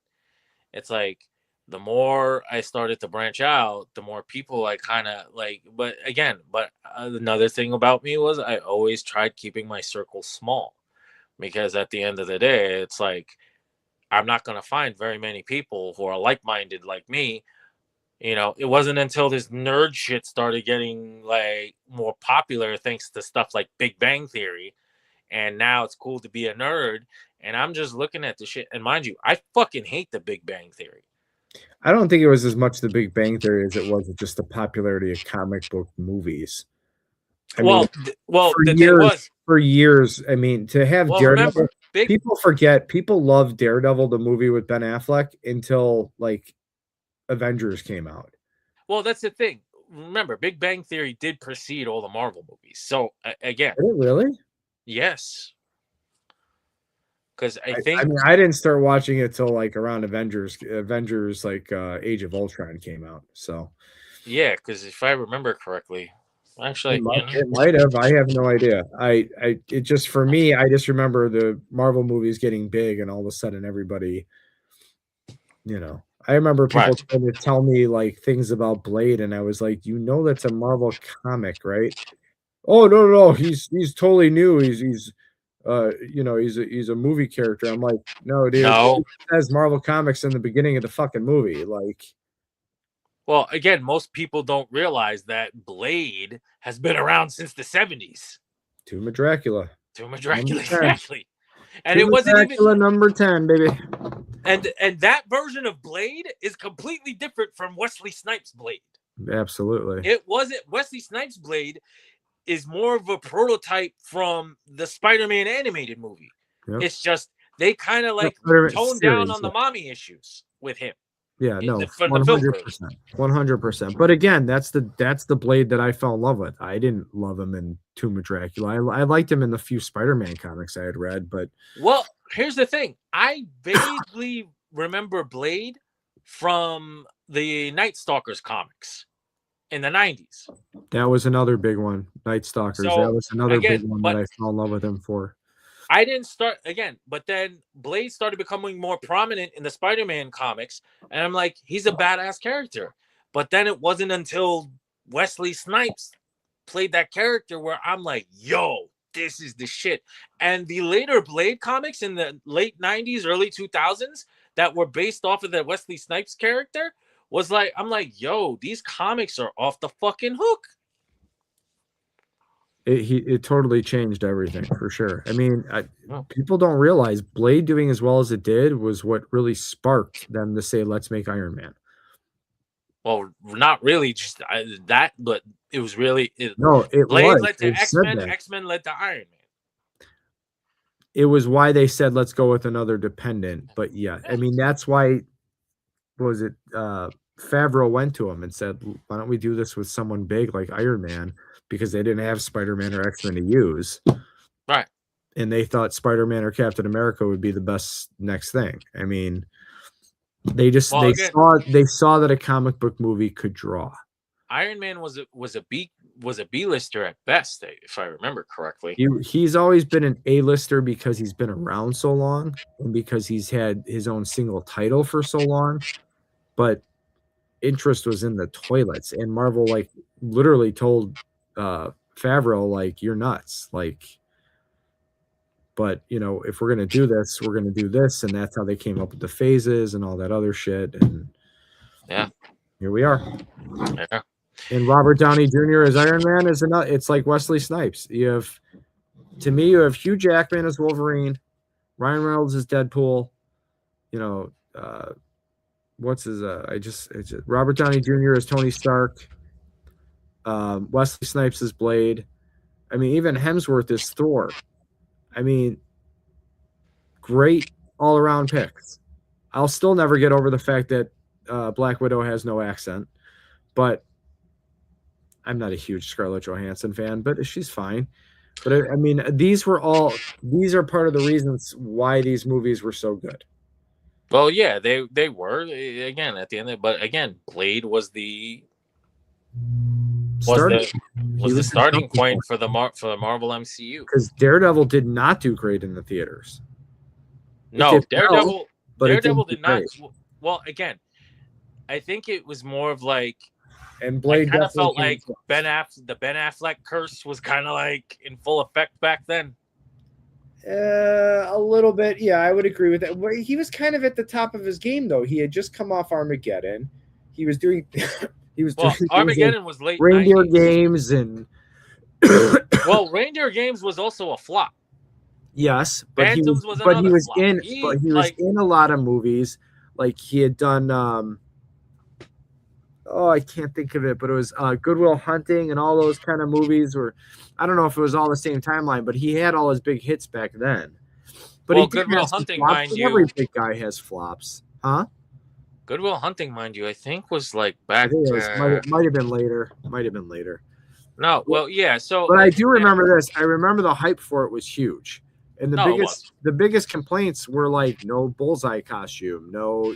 it's like the more I started to branch out, the more people I kind of like. But again, another thing about me was I always tried keeping my circle small, because at the end of the day, it's like I'm not going to find very many people who are like-minded like me. It wasn't until this nerd shit started getting like more popular, thanks to stuff like Big Bang Theory, and now it's cool to be a nerd. And I'm just looking at the shit. And mind you, I fucking hate the Big Bang Theory. I don't think it was as much the Big Bang Theory as it was just the popularity of comic book movies. I mean, thing was, for years, I mean, to have Daredevil, remember, people love Daredevil, the movie with Ben Affleck, until like Avengers came out. Well, that's the thing. Remember, Big Bang Theory did precede all the Marvel movies. So again, did it really? Yes. Because I mean, I didn't start watching it till like around Avengers, like Age of Ultron came out. So yeah, because if I remember correctly, actually, it might have. I have no idea. It just, for me, I just remember the Marvel movies getting big, and all of a sudden, everybody, I remember people trying to tell me like things about Blade, and I was like, that's a Marvel comic, right? Oh no, he's totally new. He's a movie character. I'm like, no, dude. No. It says Marvel Comics in the beginning of the fucking movie. Like, well, again, most people don't realize that Blade has been around since the 70s. Tomb of Dracula. Exactly. And Tomb it wasn't Dracula even number 10, baby. And that version of Blade is completely different from Wesley Snipes' Blade. Absolutely. It wasn't. Wesley Snipes' Blade is more of a prototype from the Spider-Man animated movie. Yep. It's just they kind of like toned down on the mommy issues with him. Yeah, no, 100%, 100%. But again, that's the Blade that I fell in love with. I didn't love him in Tomb of Dracula. I liked him in the few Spider-Man comics I had read, but here's the thing: I vaguely remember Blade from the Night Stalkers comics in the 90s. That was another big one. Night Stalkers. So, that was another big one that I fell in love with him for. I didn't start again, but then Blade started becoming more prominent in the Spider-Man comics, and I'm like, he's a badass character. But then it wasn't until Wesley Snipes played that character where I'm like, yo, this is the shit. And the later Blade comics in the late 90s, early 2000s that were based off of the Wesley Snipes character was like, I'm like, yo, these comics are off the fucking hook. It totally changed everything, for sure. I mean, people don't realize Blade doing as well as it did was what really sparked them to say, let's make Iron Man. Well, not really just that, but it was really Blade led to X-Men, X-Men led to Iron Man. It was why they said, let's go with another dependent. But yeah, I mean, that's why, Favreau went to him and said, why don't we do this with someone big like Iron Man? Because they didn't have Spider-Man or X-Men to use. Right. And they thought Spider-Man or Captain America would be the best next thing. I mean, they saw that a comic book movie could draw. Iron Man was a B-lister at best, if I remember correctly. He's always been an A-lister because he's been around so long and because he's had his own single title for so long. But interest was in the toilets, and Marvel like literally told Favreau, like, you're nuts, like, but if we're gonna do this, we're gonna do this. And that's how they came up with the phases and all that other shit. And yeah, here we are. Yeah. And Robert Downey Jr. as Iron Man it's like Wesley Snipes. You have Hugh Jackman as Wolverine, Ryan Reynolds as Deadpool, what's his Robert Downey Jr. as Tony Stark, Wesley Snipes as Blade. I mean, even Hemsworth is Thor. I mean, great all-around picks. I'll still never get over the fact that Black Widow has no accent, but I'm not a huge Scarlett Johansson fan, but she's fine. But I mean, these are part of the reasons why these movies were so good. Well, yeah, they were, again, at the end of it, but again, Blade was the Was the starting point for the Marvel MCU, because Daredevil did not do great in the theaters. No, Daredevil did not. Great. Well, again, I think it was more of like, and Blade kind of felt like the Ben Affleck curse was kind of like in full effect back then. A little bit, yeah, I would agree with that. He was kind of at the top of his game, though. He had just come off Armageddon. He was doing. Armageddon was late. Reindeer 90s. Games and. Well, Reindeer Games was also a flop. Yes, but he was in a lot of movies. Like he had done. I can't think of it, but it was Good Will Hunting and all those kind of movies. Where I don't know if it was all the same timeline, but he had all his big hits back then. But Good Will Hunting, mind you, every big guy has flops, huh? Good Will Hunting, mind you, I think was like back. Might have been later. No, well, yeah. So, but I do remember this. I remember the hype for it was huge, and the biggest complaints were like no Bullseye costume, no,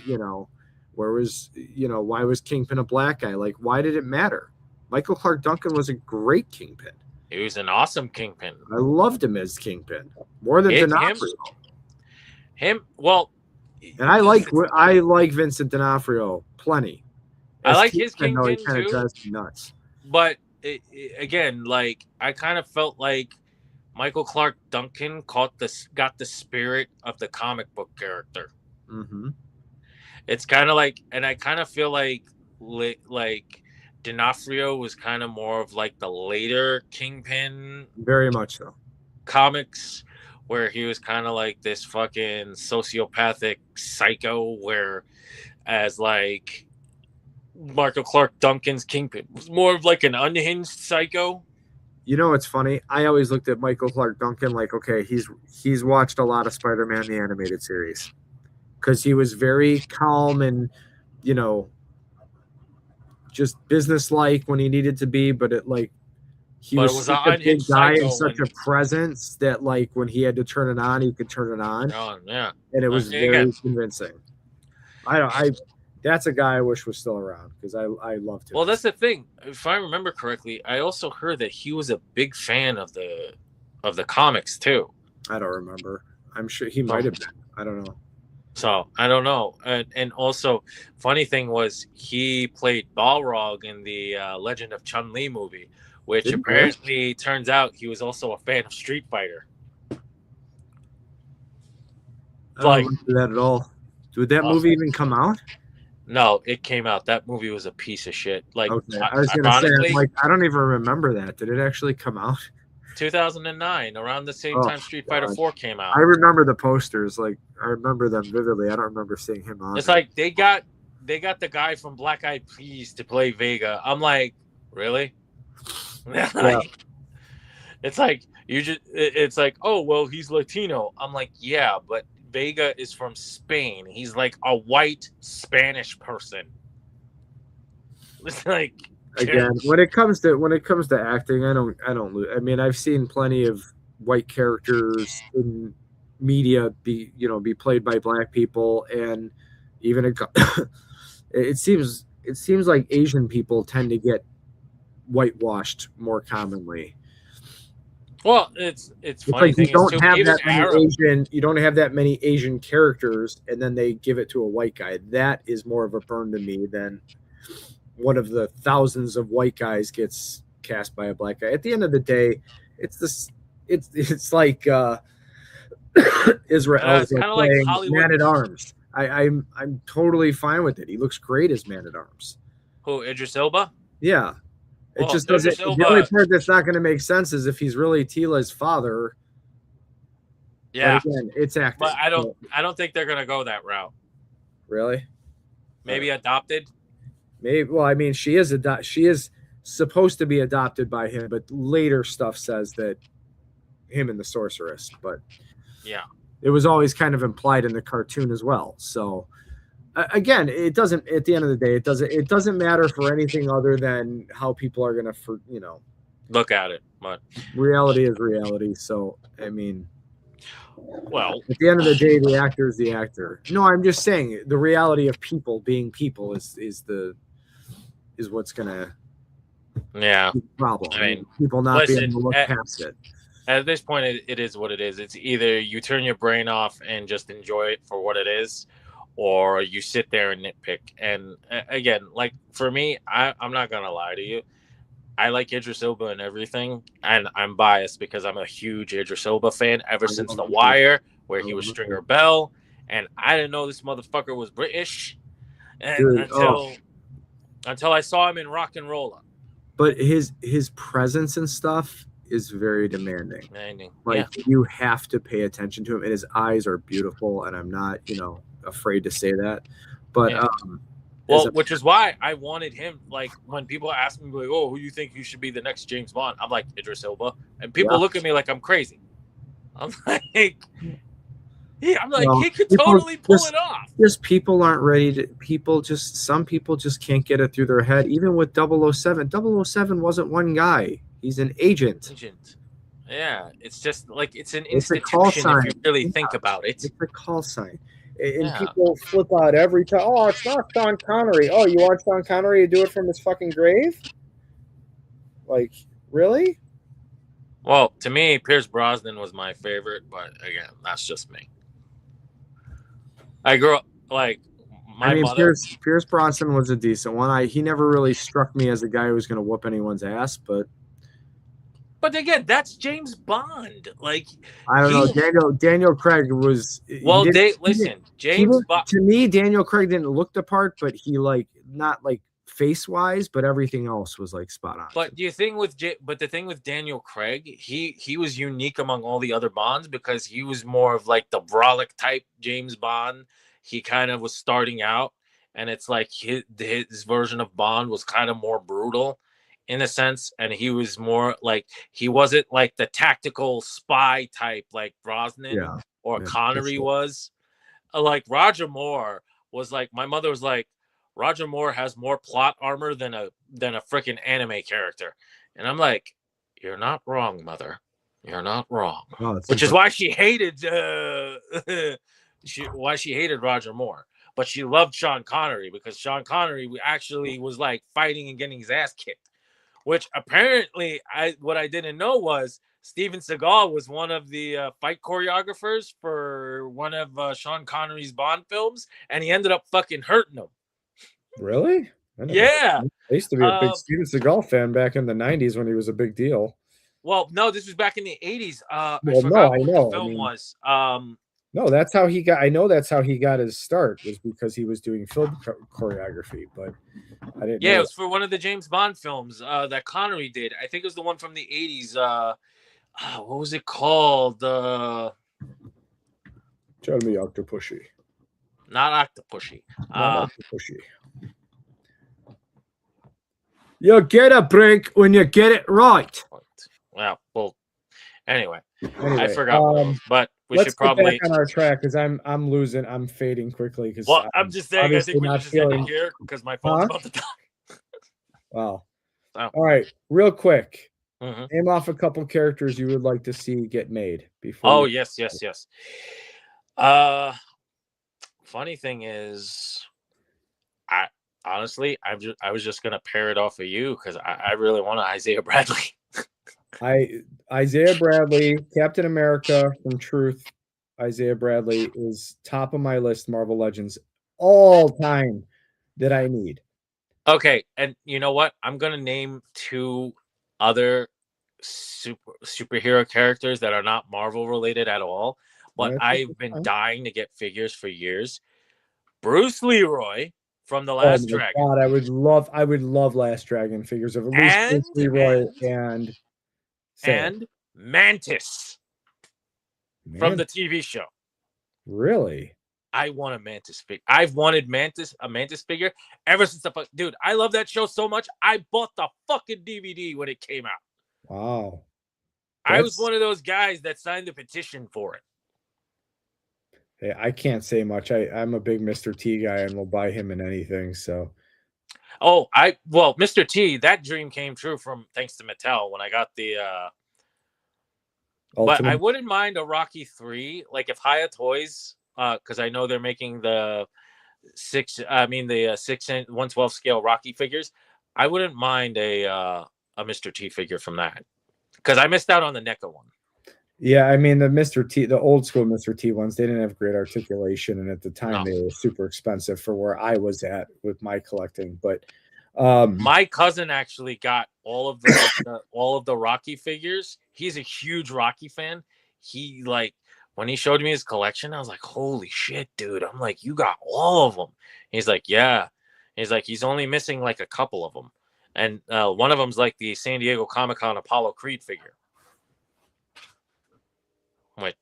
where was, why was Kingpin a black guy? Like, why did it matter? Michael Clark Duncan was a great Kingpin. He was an awesome Kingpin. I loved him as Kingpin more than D'Onofrio. And I like Vincent D'Onofrio plenty. I like his Kingpin he kind of drives me nuts. But again, like I kind of felt like Michael Clark Duncan got the spirit of the comic book character. Mm-hmm. It's kind of like, and I kind of feel like D'Onofrio was kind of more of like the later Kingpin. Very much so. Comics, where he was kind of like this fucking sociopathic psycho, whereas like Michael Clark Duncan's Kingpin was more of like an unhinged psycho. It's funny. I always looked at Michael Clark Duncan like, okay, he's watched a lot of Spider-Man the animated series. Because he was very calm and, just businesslike when he needed to be, but he was such a big guy and such a presence that like when he had to turn it on, he could turn it on. Yeah. And it was very convincing. That's a guy I wish was still around because I loved him. Well, that's the thing. If I remember correctly, I also heard that he was a big fan of the comics too. I don't remember. I'm sure he might have been. I don't know. So I don't know. And also, funny thing was he played Balrog in the Legend of Chun-Li movie, which apparently turns out he was also a fan of Street Fighter. I don't remember that at all. Did that movie even come out? No, it came out. That movie was a piece of shit. Like, okay. I was going to say, I don't even remember that. Did it actually come out? 2009, around the same time Street Fighter 4 came out. I remember the posters. Like, I remember them vividly. I don't remember seeing him on. It's like they got the guy from Black Eyed Peas to play Vega. I'm like, really? It's like it's like, oh well, he's Latino. I'm like, yeah, but Vega is from Spain. He's like a white Spanish person. It's like, again, when it comes to acting, I don't lose. I mean, I've seen plenty of white characters in media be played by black people, and even it seems like Asian people tend to get whitewashed more commonly. Well, it's funny. Like you don't have that many Asian characters, and then they give it to a white guy. That is more of a burn to me than one of the thousands of white guys gets cast by a black guy. At the end of the day, it's like Israel kind of like Hollywood. Man at Arms. I'm totally fine with it. He looks great as Man at Arms. Who, Idris Elba? Yeah. It just doesn't. The only part that's not going to make sense is if he's really Tila's father. Yeah, but again, it's acting. But I don't think they're going to go that route. Really? Maybe adopted. Maybe. Well, I mean, she is supposed to be adopted by him, but later stuff says that him and the sorceress. But yeah, it was always kind of implied in the cartoon as well. So. Again, it doesn't. At the end of the day, it doesn't matter for anything other than how people are gonna, look at it. But reality is reality. So I mean, well, at the end of the day, the actor is the actor. No, I'm just saying the reality of people being people is what's gonna Yeah. Problem. I mean, People not being able listen, to look past it. at this point, it is what it is. It's either you turn your brain off and just enjoy it for what it is, or you sit there and nitpick. And again, like for me, I'm not gonna lie to you. I like Idris Elba and everything, and I'm biased because I'm a huge Idris Elba fan ever I since love The it too. Wire, where I he was love it too. Stringer Bell, and I didn't know this motherfucker was British, and Dude, until I saw him in Rock and Roller. but his presence and stuff is very demanding. Yeah. Like you have to pay attention to him, and his eyes are beautiful. And I'm not, afraid to say that. But Yeah. Well, which is why I wanted him. Like when people ask me, like, "Oh, who do you think you should be the next James Bond?" I'm like Idris Elba, and people look at me like I'm crazy. I'm like, he could totally pull it off. Just people aren't ready to. Some people just can't get it through their head. Even with 007, 007 wasn't one guy. He's an agent. Yeah, it's just like it's an It's a call institution sign. if you really think about it. It's a call sign. And people flip out every time. Oh, it's not Sean Connery. Oh, you want Sean Connery to do it from his fucking grave? Like, really? Well, to me, Pierce Brosnan was my favorite, but again, that's just me. I grew up like my mother. Pierce Brosnan was a decent one. He never really struck me as a guy who was going to whoop anyone's ass, but again, that's James Bond. Like I don't know. Daniel Craig was. Well, James Bond. To me, Daniel Craig didn't look the part, but he not like face wise, but everything else was like spot on. But the thing with Daniel Craig, he was unique among all the other Bonds because he was more of like the brolic type James Bond. He kind of was starting out, and it's like his version of Bond was kind of more brutal in a sense, and he was more like he wasn't like the tactical spy type like Brosnan or Connery was. Like Roger Moore was like, my mother was like, Roger Moore has more plot armor than a freaking anime character, and I'm like, you're not wrong, mother. You're not wrong. Which is why she hated why she hated Roger Moore, but she loved Sean Connery because Sean Connery actually was like fighting and getting his ass kicked. Which apparently, what I didn't know was Steven Seagal was one of the fight choreographers for one of Sean Connery's Bond films, and he ended up fucking hurting him. Really? Yeah. I used to be a big Steven Seagal fan back in the 90s when he was a big deal. Well, no, this was back in the 80s. I know. what the film was. No, that's how he got. I know that's how he got his start, was because he was doing film choreography. But I didn't. Yeah, it was for one of the James Bond films that Connery did. I think it was the one from the 80s. What was it called? Tell me, Octopussy. Not Octopussy. Octopussy. You get a break when you get it right. Well, anyway, I forgot. But we should probably get back on our track because I'm losing. I'm fading quickly because. Well, I'm just saying. I think we should end it here because my phone's about to die. Wow. All right, real quick. Name off a couple characters you would like to see get made before. Oh, yes. Funny thing is, I was just gonna pair it off of you because I really want Isaiah Bradley. Isaiah Bradley, Captain America from Truth. Isaiah Bradley is top of my list. Marvel Legends all time that I need. Okay, and you know what? I'm gonna name two other superhero characters that are not Marvel related at all, but I've been dying to get figures for years. Bruce Leroy from The Last Dragon. God, I would love Last Dragon figures of at least Bruce Leroy and Mantis from the TV show. Really? I want a Mantis figure. I've wanted a Mantis figure ever since dude, I love that show so much. I bought the fucking DVD when it came out. Wow. I was one of those guys that signed the petition for it. Hey, I can't say much. I'm a big Mr. T guy and will buy him in anything. So. Mr. T, that dream came true thanks to Mattel when I got the But I wouldn't mind a Rocky 3, like if Hiya Toys, because I know they're making the 6 1/12 scale Rocky figures. I wouldn't mind a Mr. T figure from that because I missed out on the NECA one. Yeah, I mean the Mr. T, the old school Mr. T ones, they didn't have great articulation, and at the time No. they were super expensive for where I was at with my collecting. But my cousin actually got all of the Rocky figures. He's a huge Rocky fan. He like when he showed me his collection, I was like, "Holy shit, dude!" I'm like, "You got all of them?" He's like, "Yeah." He's like, "He's only missing like a couple of them," and one of them's like the San Diego Comic-Con Apollo Creed figure. Wait,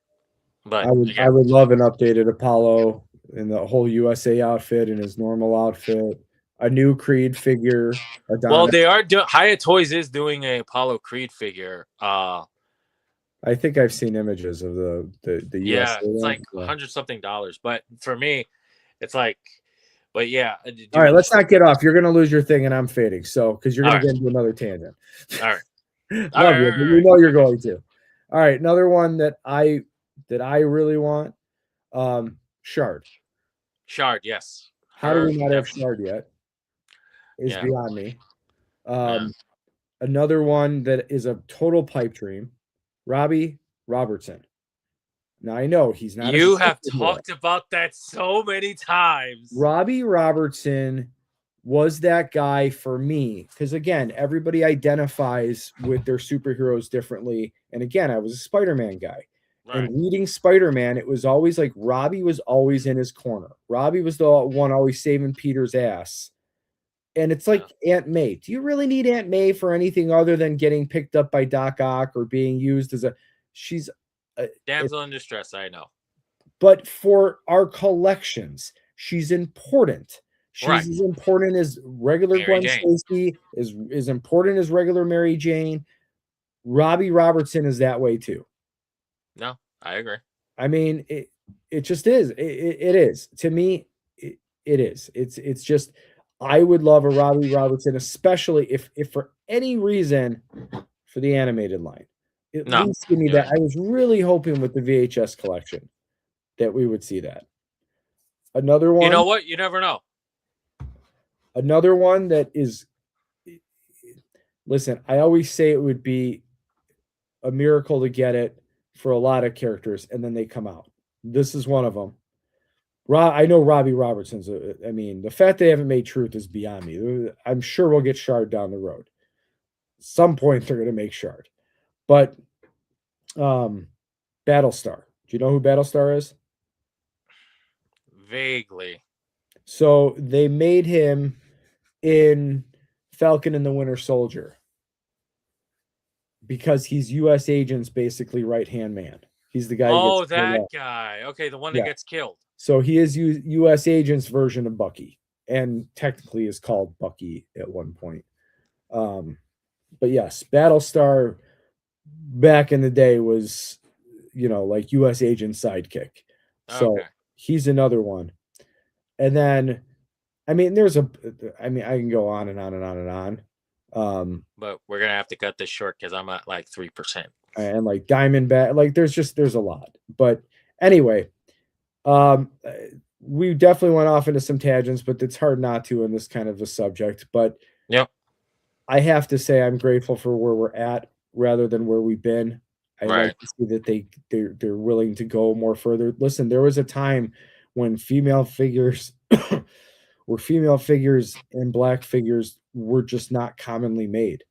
but I would love an updated Apollo in the whole USA outfit and his normal outfit, a new Creed figure. well, Adonis. they are Hyatt Toys is doing a Apollo Creed figure. I think I've seen images of the USA. Yeah, it's one. like Yeah. $100-something. But for me, it's like, but yeah. All right, let's not get off. You're gonna lose your thing, and I'm fading. So because you're gonna All get right. into another tangent. All right. Love you, right, but right, you know you're okay. going to. All right, another one that I really want. Shard. Shard, yes. How do Her, we not have definitely. Shard yet? Is Yeah. beyond me. Yeah. Another one that is a total pipe dream. Robbie Robertson. Now I know he's not. You have talked about that so many times. Robbie Robertson was that guy for me because again, everybody identifies with their superheroes differently. And again, I was a Spider-Man guy. Right. And reading Spider-Man, it was always like Robbie was always in his corner. Robbie was the one always saving Peter's ass. And it's like Aunt May. Do you really need Aunt May for anything other than getting picked up by Doc Ock or being used as she's damsel in distress, I know. But for our collections, she's important. She's as important as regular Gwen Stacy, is important as regular Mary Jane. Robbie Robertson is that way too. No, I agree. I mean, it just is. It is. To me, it is. It's just I would love a Robbie Robertson, especially if for any reason for the animated line. At least give me that. I was really hoping with the VHS collection that we would see that. Another one. You know what? You never know. Another one that is, listen, I always say it would be a miracle to get it for a lot of characters, and then they come out. This is one of them. I know Robbie Robertson's. I mean, the fact they haven't made Truth is beyond me. I'm sure we'll get Shard down the road. Some point they're going to make Shard. But Battlestar. Do you know who Battlestar is? Vaguely. So they made him in Falcon and the Winter Soldier because he's U.S. agent's basically right-hand man. He's the guy. Oh, that guy. Okay, the one that gets killed. So he is U.S. agent's version of Bucky, and technically is called Bucky at one point. But yes, Battlestar back in the day was, like U.S. agent sidekick. So he's another one. And then, I mean, I can go on and on and on and on. But we're going to have to cut this short because I'm at like 3%. And like Diamondback, like there's a lot. But anyway, we definitely went off into some tangents, but it's hard not to in this kind of a subject. But I have to say I'm grateful for where we're at rather than where we've been. I like to see that they're willing to go more further. Listen, there was a time when female figures and black figures were just not commonly made.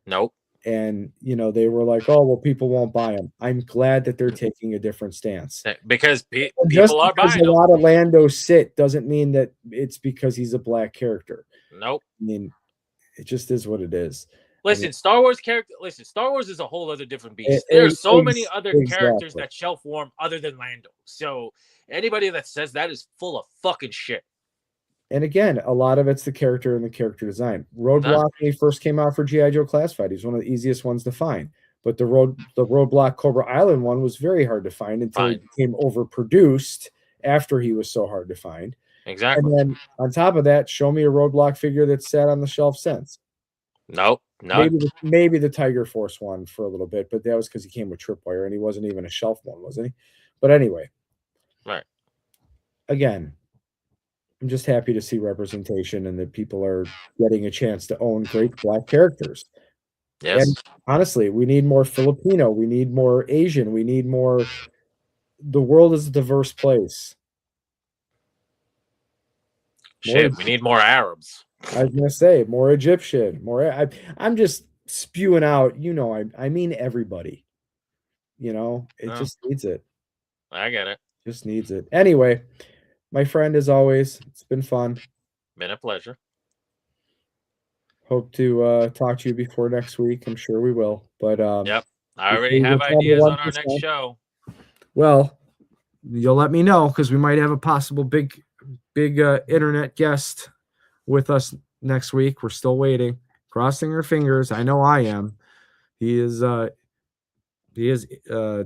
Nope. And they were like, oh well, people won't buy them. I'm glad that they're taking a different stance because people are buying a lot of Lando sit doesn't mean that it's because he's a black character. Nope. I mean, it just is what it is. Listen, Star Wars is a whole other different beast. There's so many other characters that shelf warm other than Lando. So anybody that says that is full of fucking shit. And again, a lot of it's the character and the character design. Roadblock, when he first came out for G.I. Joe Classified, he's one of the easiest ones to find. But the Roadblock Cobra Island one was very hard to find until he became overproduced after he was so hard to find. Exactly. And then on top of that, show me a Roadblock figure that's sat on the shelf since. Nope. Maybe the Tiger Force one for a little bit, but that was because he came with Tripwire and he wasn't even a shelf one, wasn't he? But anyway. Right. Again, I'm just happy to see representation and that people are getting a chance to own great Black characters. Yes. And honestly, we need more Filipino. We need more Asian. We need more. The world is a diverse place. Shit, we need more Arabs. I was gonna say more Egyptian, more. I'm just spewing out. I mean everybody. It just needs it. I get it. Just needs it. Anyway, my friend, as always, it's been fun. Been a pleasure. Hope to talk to you before next week. I'm sure we will. But yep, I already have ideas on our next show. Well, you'll let me know because we might have a possible big internet guest with us next week. We're still waiting, crossing our fingers. I know I am. He is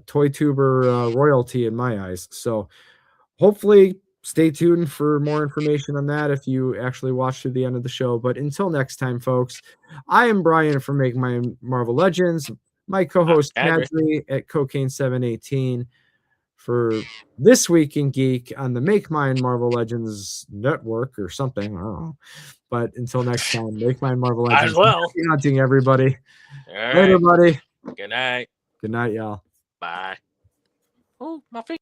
toy tuber royalty in my eyes. So hopefully stay tuned for more information on that if you actually watch to the end of the show. But until next time, folks, I am Brian from Make My Marvel Legends. My co-host Kadry at Cocaine718 for This Week in Geek on the Make Mine Marvel Legends network or something. I don't know. But until next time, Make Mine Marvel Legends. As well. Happy hunting, everybody. All right. Later, buddy. Good night. Good night, y'all. Bye. Oh, my feet.